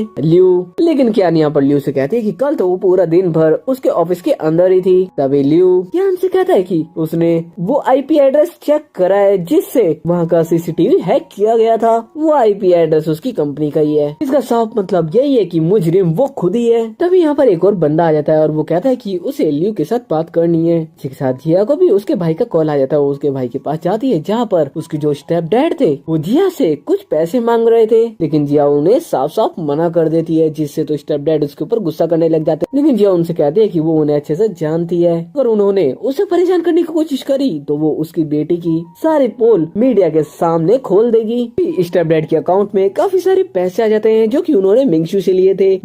लेकिन कियान यहाँ पर लियू से कहती है कि कल तो वो पूरा दिन भर उसके ऑफिस के अंदर ही थी। तभी लियू कियान से कहता है कि उसने वो आईपी एड्रेस चेक करा है जिससे वहाँ का सीसीटीवी हैक किया गया था। वो आईपी एड्रेस उसकी कंपनी का ही है। इसका साफ मतलब यही है कि मुजरिम वो खुद ही है। तभी यहाँ पर एक और बंदा आ जाता है और वो कहता है कि उसे लियू के साथ बात करनी है। इसी के साथ जिया को भी उसके भाई का कॉल आ जाता है। वो उसके भाई के पास जाती है जहाँ पर उसके जो स्टेप डैड थे वो जिया से कुछ पैसे मांग रहे थे लेकिन जिया उन्हें साफ साफ मना कर देती है जिससे तो स्टेप डैड उसके ऊपर गुस्सा करने लग जाते हैं। लेकिन जिया उनसे कहती है कि वो उन्हें अच्छे से जानती है, अगर उन्होंने उसे परेशान करने की कोशिश करी तो वो उसकी बेटी की सारी पोल मीडिया के सामने खोल देगी। स्टेप डैड के अकाउंट में काफी सारे पैसे आ जाते हैं जो कि उन्होंने मिंगशू से लिए थे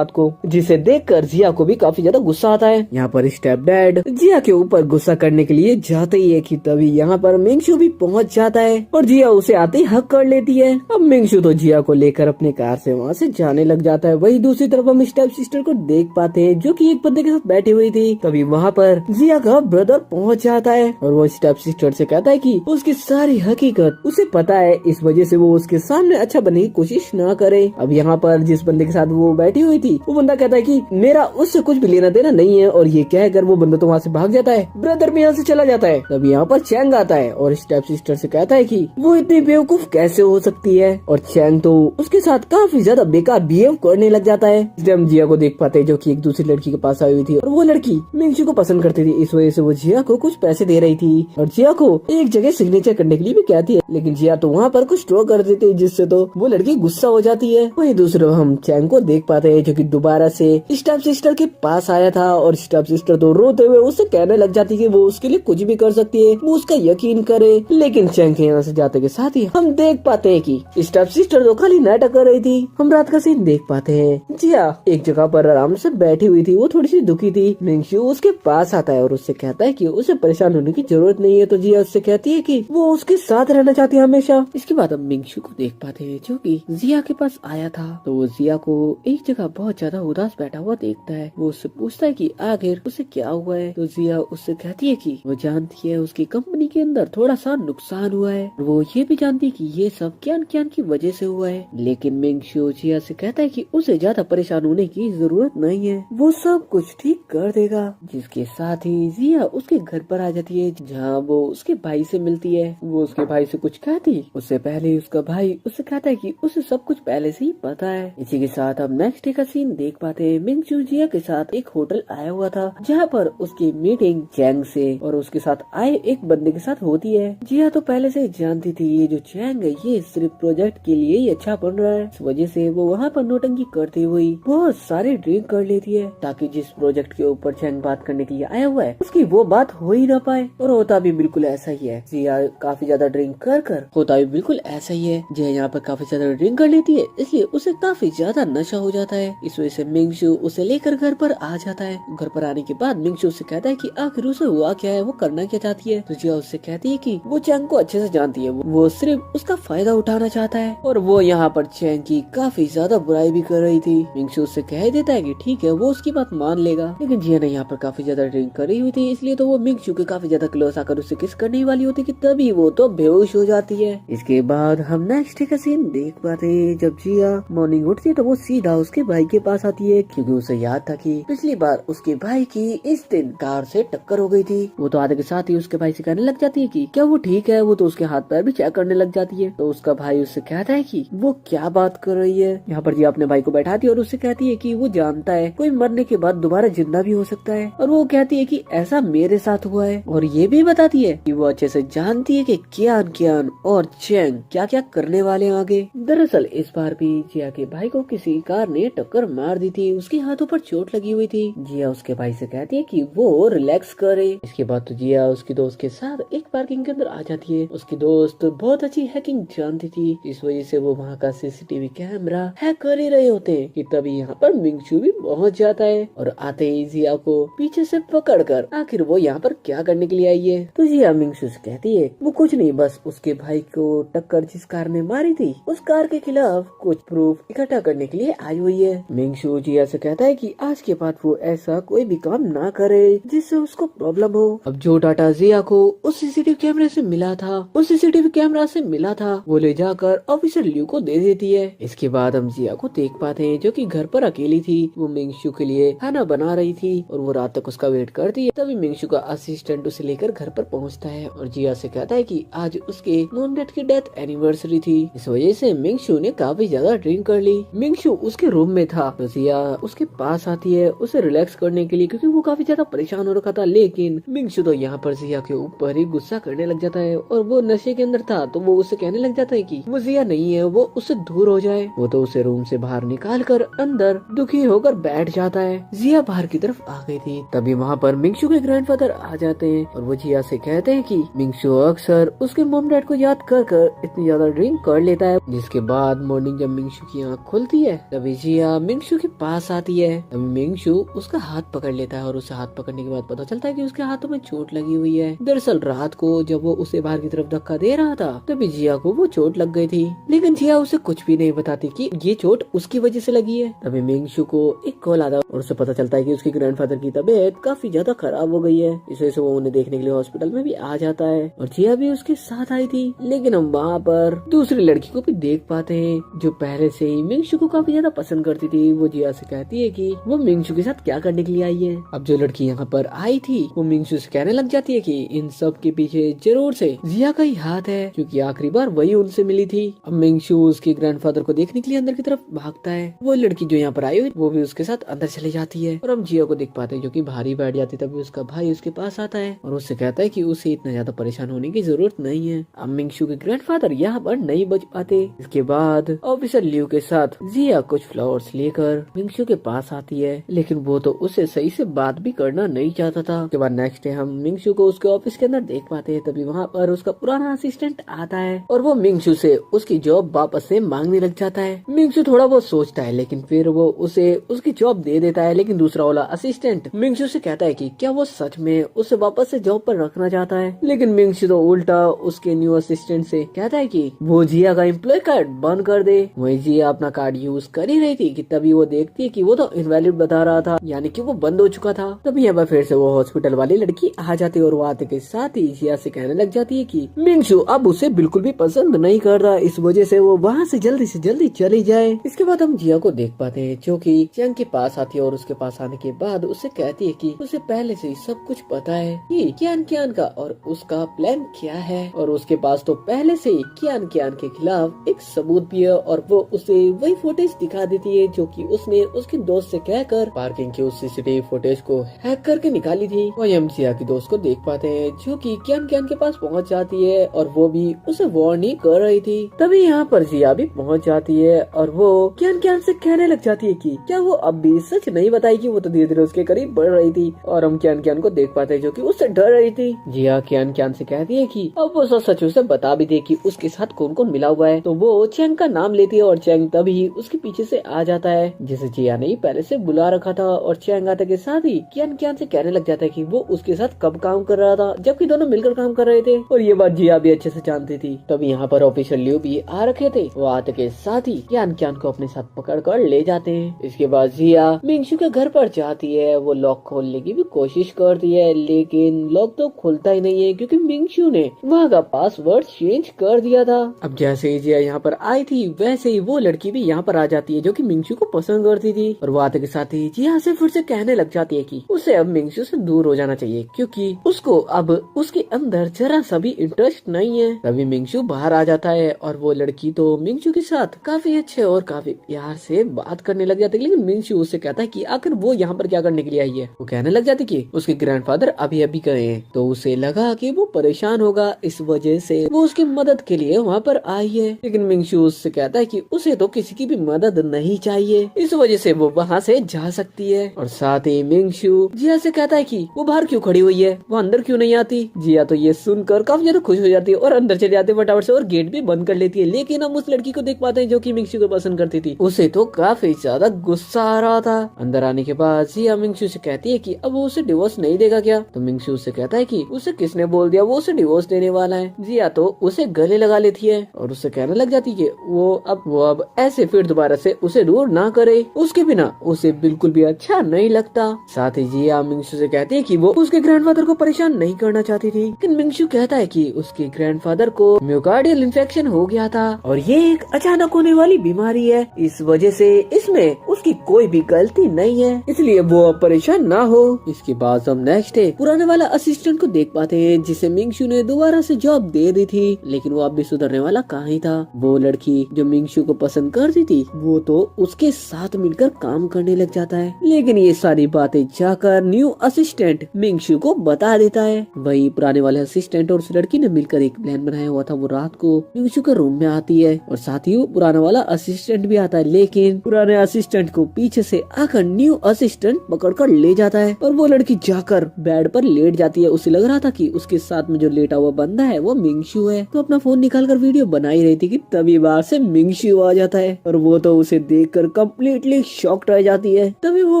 जिसे देखकर जिया को भी काफी ज्यादा गुस्सा आता है। यहाँ पर स्टेप डैड जिया के ऊपर गुस्सा करने के लिए जाते ही है कि तभी यहाँ पर मिंगशू भी पहुँच जाता है और जिया उसे आते ही हक कर लेती है। अब मिंगशू तो जिया को लेकर अपने कार से वहाँ से जाने लग जाता है। वही दूसरी तरफ हम स्टेप सिस्टर को देख पाते हैं जो कि एक बंदे के साथ बैठी हुई थी। तभी वहाँ पर जिया का ब्रदर पहुँच जाता है और वो स्टेप सिस्टर से कहता है कि उसकी सारी हकीकत उसे पता है, इस वजह से वो उसके सामने अच्छा बनने की कोशिश ना करे। अब यहाँ पर जिस बंदे के साथ वो बैठी हुई थी वो बंदा कहता है कि मेरा उससे कुछ भी लेना देना नहीं है और ये कहकर वो बंदा तो वहाँ से भाग जाता है। ब्रदर भी यहाँ से चला जाता है। तब यहाँ पर चैंग आता है और स्टेप सिस्टर से कहता है कि वो इतनी बेवकूफ कैसे हो सकती है और चैंग तो उसके साथ काफी ज्यादा बेकार बिहेव करने लग जाता है। इसलिए हम जिया को देख पाते हैं जो कि एक दूसरी लड़की के पास आई हुई थी और वो लड़की मिंगशू को पसंद करती थी, इस वजह से वो जिया को कुछ पैसे दे रही थी और जिया को एक जगह सिग्नेचर करने के लिए भी कहती है। लेकिन जिया तो वहाँ पर कुछ ड्रॉ कर देती है जिससे तो वो लड़की गुस्सा हो जाती है। वही दूसरे हम चैंग को देख पाते हैं जो कि दोबारा से स्टेप सिस्टर के पास आया था और स्टेप सिस्टर तो रोते हुए उससे कहने लग जाती कि वो उसके लिए कुछ भी कर सकती है, वो उसका यकीन करे। लेकिन चैंग के यहाँ से जाते के साथ ही हम देख पाते हैं कि स्टेप सिस्टर तो खाली नाटक कर रही थी। हम रात का सीन देख पाते हैं। जिया एक जगह पर आराम से बैठी हुई थी, वो थोड़ी सी दुखी थी। मिंगशु उसके पास आता है और उससे कहता है कि उसे परेशान होने की जरूरत नहीं है। तो जिया उससे कहती है कि वो उसके साथ रहना चाहती है हमेशा। इसके बाद हम मिंगशु को देख पाते हैं जो कि जिया के पास आया था। तो वो जिया को एक जगह बहुत ज्यादा उदास बैठा हुआ देखता है। वो उससे पूछता है कि आखिर उसे क्या हुआ है। तो जिया उससे कहती है कि वो जानती है उसकी कंपनी के अंदर थोड़ा सा नुकसान हुआ है। वो ये भी जानती है कि ये सब क्यान की वजह से हुआ है। लेकिन मिंगशु जिया से कहता है कि उसे ज्यादा परेशान होने की जरूरत नहीं है, वो सब कुछ ठीक कर देगा। जिसके साथ ही जिया उसके घर पर आ जाती है, जहाँ वो उसके भाई से मिलती है। वो उसके भाई से कुछ कहती, उससे पहले ही उसका भाई उससे कहता है कि उसे सब कुछ पहले से ही पता है। इसी के साथ हम नेक्स्ट डे का सीन देख पाते हैं। मिंगशु जिया के साथ एक होटल आया हुआ था, जहाँ पर उसकी मीटिंग चैंग से और उसके साथ आए एक बंदे के साथ होती है। जिया तो पहले से जानती थी ये जो चैंग है ये सिर्फ प्रोजेक्ट के लिए ही अच्छा बन रहा है। इस वजह से वो वहाँ पर नोटंकी करती हुई बहुत सारे ड्रिंक कर लेती है, ताकि जिस प्रोजेक्ट के ऊपर चैंग बात करने के लिए आया हुआ है उसकी वो बात हो ही ना पाए। और होता भी बिल्कुल ऐसा ही है। जिया काफी ज्यादा ड्रिंक कर होता भी बिल्कुल ऐसा ही है। जिया यहाँ पर काफी ज्यादा ड्रिंक कर लेती है, इसलिए उसे काफी ज्यादा नशा हो जाता है। इस वजह से मिंगशु उसे लेकर घर पर आ जाता है। घर पर आने के बाद मिंगशु उससे कहता है कि आखिर उसे हुआ क्या है, वो करना क्या चाहती है। तो जिया उससे कहती है कि वो चैंग को अच्छे से जानती है, वो सिर्फ उसका फायदा उठाना चाहता है। और वो यहाँ पर चैंग की काफी ज्यादा बुराई भी कर रही थी। मिंगशु उससे कह देता है कि ठीक है वो उसकी बात मान लेगा। लेकिन जिया ने यहाँ पर काफी ज्यादा ड्रिंक कर रही हुई थी, इसलिए तो वो मिंगशु के काफी ज्यादा क्लोज आकर उससे किस करने वाली होती कि तभी वो तो बेहोश हो जाती है। इसके बाद हम नेक्स्ट डे का सीन देख पाते हैं। जब जिया मॉर्निंग उठती है तो वो सीधा उसके भाई के पास आती है, क्योंकि उसे याद था कि पिछली बार उसके भाई की इस दिन कार से टक्कर हो गई थी। वो तो आते के साथ ही उसके भाई से कहने लग जाती है कि क्या वो ठीक है। वो तो उसके हाथ पैर भी चेक करने लग जाती है। तो उसका भाई उससे कहता है कि वो क्या बात कर रही है। यहाँ पर जिया अपने भाई को बैठाती है और उससे कहती है कि वो जानता है कोई मरने के बाद दोबारा जिंदा भी हो सकता है। और वो कहती है कि ऐसा मेरे साथ हुआ है। और ये भी बताती है कि वो अच्छे से जानती है कि कियान और चैंग क्या क्या करने वाले हैं आगे। दरअसल इस बार भी जिया के भाई को किसी कार ने टक्कर मार दी थी, उसके हाथों पर चोट लगी हुई थी। जिया उसके भाई से कहती है कि वो रिलैक्स करे। इसके बाद तो जिया उसकी दोस्त के साथ एक पार्किंग के अंदर आ जाती है। उसकी दोस्त बहुत अच्छी हैकिंग जानती थी, इस वजह से वो वहाँ का सीसीटीवी कैमरा हैक कर ही रहे होते हैं कि तभी यहाँ पर मिंगशु भी पहुँच जाता है। और आते ही जिया को पीछे से पकड़कर आखिर वो यहाँ पर क्या करने के लिए आई है। तो जिया मिंगशु से कहती है वो कुछ नहीं, बस उसके भाई को टक्कर जिस कार ने मारी थी उस कार के खिलाफ कुछ प्रूफ इकट्ठा करने के लिए आई हुई है। मिंगशु जिया से कहता है कि आज के बाद वो ऐसा कोई भी काम ना करे जिससे उसको प्रॉब्लम हो। अब जो डाटा जिया को उस सीसीटीवी कैमरे से मिला था, उस सीसीटीवी कैमरा से मिला था, वो ले जाकर ऑफिसर लियू को दे देती है। इसके बाद हम जिया को देख पाते हैं जो कि घर पर अकेली थी। वो मिंगशु के लिए खाना बना रही थी और वो रात तक उसका वेट करती है। तभी मिंगशु का असिस्टेंट उसे लेकर घर पर पहुंचता है और जिया से कहता है कि आज उसके मॉम डैड की डेथ एनिवर्सरी थी, इस वजह से मिंगशु ने काफी ज्यादा ड्रिंक कर ली। मिंगशु उसके रूम में था तो जिया उसके पास आती है उसे रिलैक्स करने के लिए, क्योंकि वो काफी ज्यादा परेशान हो रखा था। लेकिन मिंगशु तो यहाँ पर जिया के ऊपर ही गुस्सा करने लग जाता है और वो नशे के अंदर था तो वो उसे कहने लग जाता है कि वो जिया नहीं है, वो उससे दूर हो जाए। वो तो उसे रूम से बाहर निकाल कर अंदर दुखी होकर बैठ जाता है। जिया बाहर की तरफ आ गई थी, तभी वहाँ पर मिंगशु के ग्रैंडफादर आ जाते हैं और वो जिया से कहते हैं कि मिंगशु अक्सर उसके मॉम डैड को याद कर इतनी ज्यादा ड्रिंक कर लेता है। जिसके बाद मॉर्निंग जब मिंगशु की आँख खुलती है तभी जिया मिंगशु के पास आती है। तभी मिंगशु उसका हाथ पकड़ लेता है और उसे हाथ पकड़ने के बाद पता चलता है कि उसके हाथों में चोट लगी हुई है। दरअसल रात को जब वो उसे बाहर की तरफ धक्का दे रहा था तभी जिया को वो चोट लग गई थी, लेकिन जिया उसे कुछ भी नहीं बताती कि ये चोट उसकी वजह से लगी है। तभी मिंगशु को एक कॉल आता है और उसे पता चलता है कि उसके ग्रैंडफादर की तबीयत काफी ज्यादा खराब हो गई है। इस वजह से वो उन्हें देखने के लिए हॉस्पिटल में भी आ जाता है और जिया भी उसके साथ आई थी। लेकिन हम वहाँ पर दूसरी लड़की को भी देख पाते हैं जो पहले से ही मिंगशु को काफी ज्यादा पसंद करती थी। वो जिया से कहती है कि वो मिंगशु के साथ क्या करने के लिए आई है। अब जो लड़की यहाँ पर आई थी वो मिंगशु से कहने लग जाती है कि इन सब के पीछे जरूर से जिया का ही हाथ है, क्योंकि आखिरी बार वही उनसे मिली थी। अब मिंगशु उसके ग्रैंडफादर को देखने के लिए अंदर की तरफ भागता है। वो लड़की जो यहाँ पर आई हुई वो भी उसके साथ अंदर चली जाती है और हम जिया को देख पाते हैं जो कि भारी बैठ जाती है। तभी उसका भाई उसके पास आता है और उससे कहता है कि उसे इतना ज्यादा परेशान होने की जरूरत नहीं है। अब मिंगशु के ग्रैंडफादर यहाँ पर नहीं बच पाते। इसके बाद ऑफिसर लियू के साथ जिया कुछ फ्लावर्स लेकर मिंगशु के पास आती है, लेकिन वो तो उसे सही से बात भी करना नहीं चाहता था। उसके बाद नेक्स्ट नेक्स्ट हम मिंगशू को उसके ऑफिस के अंदर देख पाते हैं। तभी वहाँ पर उसका पुराना असिस्टेंट आता है और वो मिंगशू से उसकी जॉब वापस से मांगने लग जाता है। मिंगशू थोड़ा बहुत सोचता है लेकिन फिर वो उसे उसकी जॉब दे देता है। लेकिन दूसरा वाला असिस्टेंट मिंगशू से कहता है कि क्या वो सच में उसे वापस से जॉब पर रखना चाहता है। लेकिन मिंगशू तो उल्टा उसके न्यू असिस्टेंट से कहता है कि वो जिया का एम्प्लॉय कार्ड बंद कर दे। वही जिया अपना कार्ड यूज कर ही रही थी कि तभी वो देखती है कि वो तो इनवैलिड बता रहा था, यानी कि वो बंद हो चुका था। तभी यहाँ पर फिर से वो हॉस्पिटल वाली लड़की आ जाती है और वो आते के साथ ही जिया से कहने लग जाती है कि मिंगशू अब उसे बिल्कुल भी पसंद नहीं कर रहा, इस वजह से वो वहाँ से जल्दी चली जाए। इसके बाद हम जिया को देख पाते हैं जो कि चैंग के पास आती है और उसके पास आने के बाद उससे कहती है कि उसे पहले से ही सब कुछ पता है कि कियान का और उसका प्लान क्या है, और उसके पास तो पहले से ही कियान के खिलाफ एक सबूत भी है। और वो उसे वही फुटेज दिखा देती है जो कि उसने उसके दोस्त से कहकर पार्किंग की उस सीसीटीवी फुटेज को हैक करके निकाली थी। वही हम जिया की दोस्त को देख पाते हैं जो कि कियान के पास पहुंच जाती है और वो भी उसे वार्निंग कर रही थी। तभी यहाँ पर जिया भी पहुंच जाती है और वो कियान से कहने लग जाती है कि क्या वो अब भी सच नहीं बताएगी। वो तो धीरे धीरे उसके करीब बढ़ रही थी और हम कियान को देख पाते हैं जो कि उससे डर रही थी। जिया कियान से कहती है कि अब वो सच उसे बता भी दे कि उसके साथ कौन कौन मिला हुआ है। तो वो चैंग का नाम लेती है और चैंग तभी उसके पीछे से आ जाता है जिसे जिया ने पहले से बुला रखा था। और चैंग आते के साथ ही कियान से कहने लग जाता है कि वो उसके साथ कब काम कर रहा था, जबकि दोनों मिलकर काम कर रहे थे। और ये बात जिया भी अच्छे से जानती थी। तभी यहाँ पर ऑफिसर लियो भी आ रखे थे। वो आते के साथ ही कियान को अपने साथ पकड़ कर ले जाते हैं। इसके बाद जिया मिंगशू के घर पर जाती है। वो लॉक खोलने की भी कोशिश करती है लेकिन लॉक तो खुलता ही नहीं है क्योंकि मिंगशू ने वहाँ का पासवर्ड चेंज कर दिया था। अब जैसे ही जिया यहाँ पर आई थी वैसे ही वो लड़की भी यहाँ पर आ जाती है जो कि मिंगशू को पसंद करती थी। और वो आते के साथ ही जिया से फिर से कहने लग जाती है कि उसे अब मिंगशू से दूर हो जाना चाहिए क्योंकि उसको अब उसके अंदर जरा सा भी इंटरेस्ट नहीं है। तभी मिंगशू बाहर आ जाता है और वो लड़की तो मिंगशू के साथ काफी अच्छे और काफी प्यार से बात करने लग जाती है। लेकिन मिंगशू उससे कहता है कि आखिर वो यहाँ पर क्या करने के लिए आई है। वो कहने लग जाती कि उसके ग्रैंडफादर अभी गए हैं। तो उसे लगा कि वो परेशान होगा, इस वजह से वो उसकी मदद के लिए वहाँ पर आई है। लेकिन मिंगशू उससे कहता है कि उसे तो किसी की भी मदद नहीं चाहिए, इस वजह से वो वहाँ से जा सकती है। और साथ ही मिंगशू जिया से कहता है कि वो बाहर क्यों खड़ी हुई है, वो अंदर क्यों नहीं आती। जिया तो ये सुनकर काफी ज्यादा खुश हो जाती है और अंदर चले जाते फटाफट से और गेट भी बंद कर लेती है। लेकिन हम उस लड़की को देख पाते हैं जो कि मिंगशू को पसंद करती थी। उसे तो काफी ज्यादा गुस्सा आ रहा था। अंदर आने के बाद जिया मिंगशू से कहती है कि अब वो उसे डिवोर्स नहीं देगा क्या। तो मिंगशू से कहता है कि उसे किसने बोल दिया वो उसे डिवोर्स देने वाला है। जिया तो उसे गले लगा लेती है और उससे कहने लग जाती है वो अब ऐसे फिर दोबारा से उसे दूर ना करे, उसके बिना उसे बिल्कुल भी अच्छा नहीं लगता। साथ ही जिया मिंगशू से कहती है कि वो उसके ग्रैंडफादर को परेशान नहीं करना चाहती थी। लेकिन मिंगशू कहता है कि उसके ग्रैंडफादर को म्योकार्डियल इन्फेक्शन हो गया था और ये एक अचानक होने वाली बीमारी है, इस वजह से इसमें उसकी कोई भी गलती नहीं है, इसलिए वो अब परेशान ना हो। इसके बाद हम नेक्स्ट डे पुराने वाला असिस्टेंट को देख पाते हैं जिसे मिंगशू ने दोबारा से जॉब दे दी थी। लेकिन वो अब भी सुधरने वाला कहाँ ही था। वो लड़की जो मिंगशू को पसंद करती थी वो तो उसके साथ मिलकर काम करने लग जाता है। लेकिन ये सारी बातें जाकर न्यू असिस्टेंट मिंगशू को बता देता है। वही पुराने वाले असिस्टेंट और उस लड़की ने मिलकर एक प्लान बनाया हुआ था। वो रात को मिंगशू के रूम में आती है और साथ ही वो पुराना वाला असिस्टेंट भी आता है। लेकिन पुराने असिस्टेंट को पीछे से आकर न्यू असिस्टेंट पकड़कर ले जाता है और वो लड़की जाकर बेड पर लेट जाती है। उसे लग रहा था कि उसके साथ में जो लेटा हुआ बंदा है वो मिंगशू है, तो अपना फोन निकालकर वीडियो बना ही रही थी कि तभी बाहर से मिंगशू आ जाता है और वो तो उसे देखकर कम्प्लीटली शॉक्ड रह जाती है। तभी वो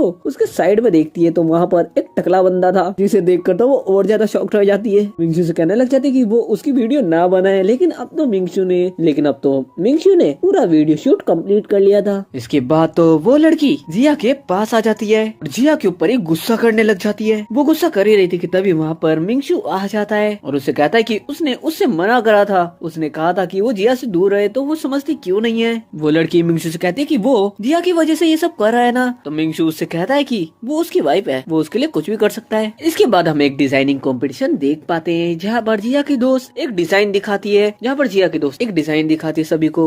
उसके साइड में देखती है तो वहाँ पर एक टकला बंदा था जिसे देखकर तो वो और ज्यादा शॉक्ड रह जाती है। मिंगशू से कहने लग जाती है कि वो उसकी वीडियो ना बनाए, लेकिन अब तो मिंगशू ने पूरा वीडियो शूट कंप्लीट कर लिया था। इसके बाद तो वो लड़की जिया के पास आ जाती है और जिया के ऊपर ही गुस्सा करने लग जाती है। वो गुस्सा कर ही रही थी कि तभी वहाँ पर मिंगशू आ जाता है और उसे कहता है कि उसने उससे मना करा था, उसने कहा था कि वो जिया से दूर रहे, तो वो समझती क्यों नहीं है। वो लड़की मिंगशू से कहती है कि वो जिया की वजह से ये सब कर रहा है ना। तो मिंगशू उससे कहता है कि वो उसकी वाइफ है, वो उसके लिए कुछ भी कर सकता है। इसके बाद हम एक डिजाइनिंग कंपटीशन देख पाते हैं जहाँ पर जिया की दोस्त एक डिजाइन दिखाती है,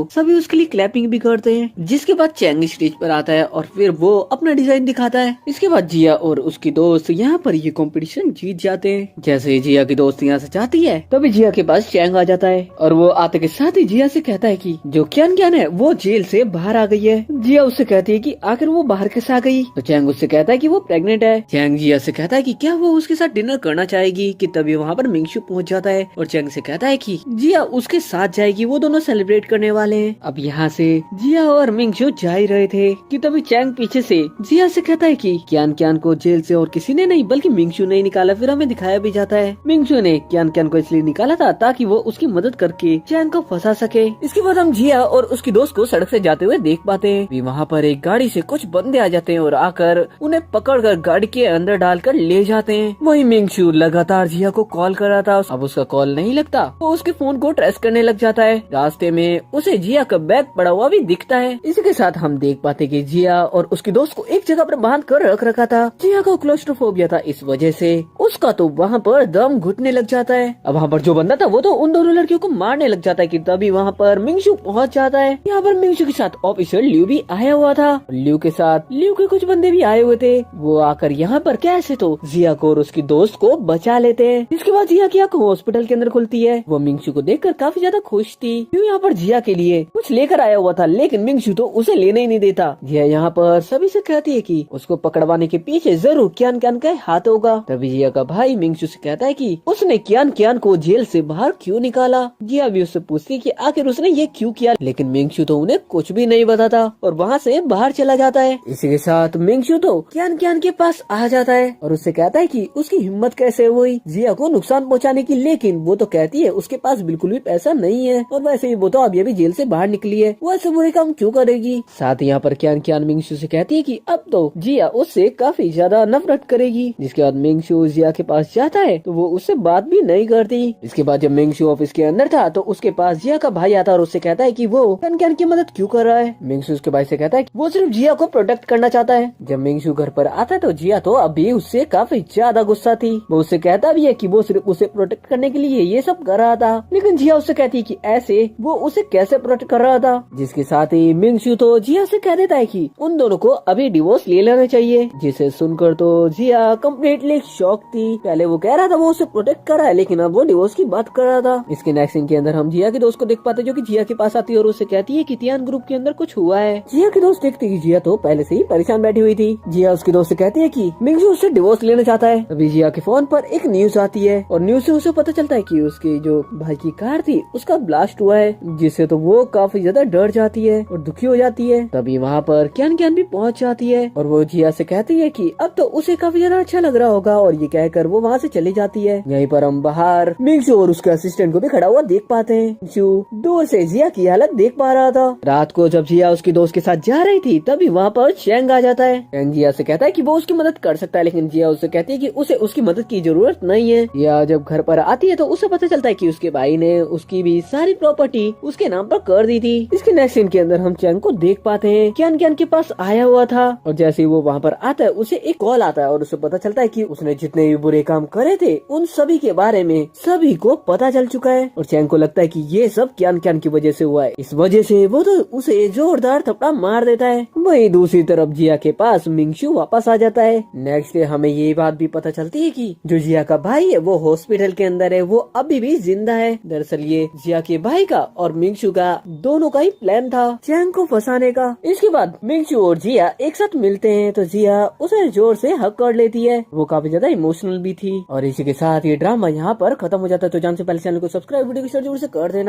सभी उसके लिए क्लैपिंग भी करते हैं। जिसके बाद चैंग स्टेज पर आता है और फिर वो अपना डिजाइन दिखाता है। इसके बाद जिया और उसकी दोस्त यहाँ पर ये कंपटीशन जीत जाते हैं। जैसे ही जिया की दोस्त यहाँ से जाती है तभी जिया के पास चैंग आ जाता है और वो आते के साथ ही जिया से कहता है कि जो कियान है वो जेल से बाहर आ गई है। जिया उससे कहती है कि आखिर वो बाहर कैसे आ गई। तो चैंग उससे कहता है कि वो प्रेग्नेंट है। चैंग जिया से कहता है कि क्या वो उसके साथ डिनर करना चाहेगी कि तभी वहाँ पर मिंगशू पहुँच जाता है और चैंग से कहता है कि जिया उसके साथ जाएगी, वो दोनों सेलिब्रेट करने वाले हैं। अब यहाँ से जिया और मिंगशू जा ही रहे थे कि तभी चैंग पीछे से जिया से कहता है कि क्यान क्यान को जेल से और किसी ने नहीं बल्कि मिंगशू ने निकाला। फिर हमें दिखाया भी जाता है मिंगशू ने क्यान क्यान को इसलिए निकाला था ताकि वो उसकी मदद करके चैंग को फंसा सके। इसके बाद हम जिया और उसकी दोस्त को सड़क से जाते हुए देख पाते हैं। वहाँ पर एक गाड़ी से कुछ बंदे आ जाते हैं और आकर उन्हें पकड़कर गाड़ी के अंदर डालकर ले जाते हैं। वही मिंगशू लगातार जिया को कॉल कर रहा था, अब उसका कॉल नहीं लगता, वो उसके फोन को ट्रेस करने लग जाता है। रास्ते में उसे जिया का बैग पड़ा हुआ भी दिखता है। इसी के साथ हम देख पाते कि जिया और उसकी दोस्त को एक जगह पर बांध कर रख रखा था। जिया को क्लोस्ट्रोफोबिया था, इस वजह से उसका तो वहाँ पर दम घुटने लग जाता है। अब वहाँ पर जो बंदा था वो तो उन दोनों लड़कियों को मारने लग जाता है कि तभी वहाँ पर मिंगशू पहुँच जाता है। यहाँ पर मिंगशू के साथ ऑफिसर लिू भी आया हुआ था। लिू के साथ लिू के कुछ बंदे भी आए हुए थे। वो आकर यहाँ पर कैसे तो जिया को और उसकी दोस्त को बचा लेते हैं। इसके बाद जिया की आंख हॉस्पिटल के अंदर खुलती है। वो मिंगशू को देखकर काफी ज्यादा खुश थी। लिू यहाँ पर जिया के लिए कुछ लेकर आया हुआ था, लेकिन मिंगशू तो उसे लेने ही नहीं देता। जिया यहाँ पर सभी से कहती है कि उसको पकड़वाने के पीछे जरूर क्यान क्यान का हाथ होगा। तभी जिया का भाई मिंगशू से कहता है कि उसने क्यान क्यान को जेल से बाहर क्यों निकाला। जिया भी उससे पूछती है कि आखिर उसने ये क्यों किया, लेकिन मिंगशू तो उन्हें कुछ भी नहीं बताता और वहाँ से बाहर चला जाता है। इसी के साथ मिंगशू तो क्यान क्यान के पास आ जाता है और उससे कहता है कि उसकी हिम्मत कैसे हुई जिया को नुकसान पहुँचाने की, लेकिन वो तो कहती है उसके पास बिल्कुल भी पैसा नहीं है और वैसे ही वो तो अभी जेल से बाहर निकली है, वो ऐसे बुरे काम क्यों करेगी। साथ यहाँ पर क्यान क्यान मिंगशू से कहती है कि अब तो जिया उससे काफी ज्यादा नफरत करेगी। जिसके बाद मिंगशू जिया के पास जाता है तो वो उससे बात भी नहीं करती। इसके बाद जब मिंगशू ऑफिस के अंदर था तो उसके पास जिया का भाई आता है और उससे कहता है कि वो क्यान क्यान की मदद क्यों कर रहा है। मिंगशू उसके भाई से कहता है कि वो सिर्फ जिया को प्रोटेक्ट करना चाहता है। जब मिंगशू घर पर आता है तो जिया तो अभी उससे काफी ज्यादा गुस्सा थी। वो उससे कहता भी है कि वो सिर्फ उसे प्रोटेक्ट करने के लिए ये सब कर रहा था, लेकिन जिया उससे कहती है कि ऐसे वो उसे कैसे प्रोटेक्ट कर रहा था। जिसके साथ ही मिंगशू तो जिया से कह देता है कि उन दोनों को अभी डिवोर्स ले लेना चाहिए। जिसे सुनकर तो जिया कम्प्लीटली शॉक थी। पहले वो कह रहा था वो उसे प्रोटेक्ट कर रहा है, लेकिन अब वो डिवोर्स की बात कर रहा था। इसके नेक्स्ट सीन के अंदर हम जिया की दोस्त को देख पाते जो कि जिया के पास आती है और उससे कहती है कि तियान ग्रुप के अंदर कुछ हुआ है। जिया की दोस्त देखती है जिया तो पहले से ही परेशान बैठी हुई थी। जिया उसकी दोस्त से कहती है कि मिंगशू उससे डिवोर्स लेना चाहता है। तभी जिया के फोन पर एक न्यूज आती है और न्यूज से उसे पता चलता है कि उसकी जो भाई की कार थी उसका ब्लास्ट हुआ है, जिससे तो वो काफी ज्यादा डर जाती है और दुखी हो जाती है। तभी वहाँ पर क्यान क्यान भी पहुँच जाती है और वो जिया से कहती है कि अब तो उसे काफी ज्यादा अच्छा लग रहा होगा और ये कहकर वो वहाँ से चली जाती है। यहीं पर हम बाहर मिंगशू और उसके असिस्टेंट को भी खड़ा हुआ देख पाते हैं। मिंगशू दूर से जिया की हालत देख पा रहा था। रात को जब जिया उसकी दोस्त के साथ जा रही थी तभी वहाँ पर चैंग आ जाता है। चैंग जिया से कहता है कि वो उसकी मदद कर सकता है, लेकिन जिया उससे कहती है कि उसे उसकी मदद की जरूरत नहीं है। जिया जब घर पर आती है तो उसे पता चलता है कि उसके भाई ने उसकी भी सारी प्रॉपर्टी उसके नाम पर कर दी थी। इसके नेक्स्ट सीन के अंदर हम चैंग को देख पाते हैं क्यान क्यान के पास आया हुआ था और जैसे ही वो वहाँ पर आता है उसे एक कॉल आता है और उसे पता चलता है कि उसने जितने भी बुरे काम करे थे उन सभी के बारे में सभी को पता चल चुका है और चैंग को लगता है कि ये सब क्यान क्यान की वजह से हुआ है। इस वजह से वो तो उसे जोरदार थप्पड़ मार देता है। वही दूसरी तरफ जिया के पास मिंगशू वापस आ जाता है। नेक्स्ट डे हमें ये बात भी पता चलती है कि जो जिया का भाई है वो हॉस्पिटल के अंदर है, वो अभी भी जिंदा है। दरअसल ये जिया के भाई का और मिंगशू का दोनों का ही प्लान था चैंग को फंसाने का। इसके बाद मिंगशू और जिया एक साथ मिलते हैं तो जिया उसे जोर से हक कर लेती है। वो काफी ज्यादा इमोशनल भी थी और इसी के साथ ये ड्रामा यहाँ पर खत्म हो जाता है। तो जान से पहले चैनल को सब्सक्राइब, वीडियो को शेयर जरूर से कर देना।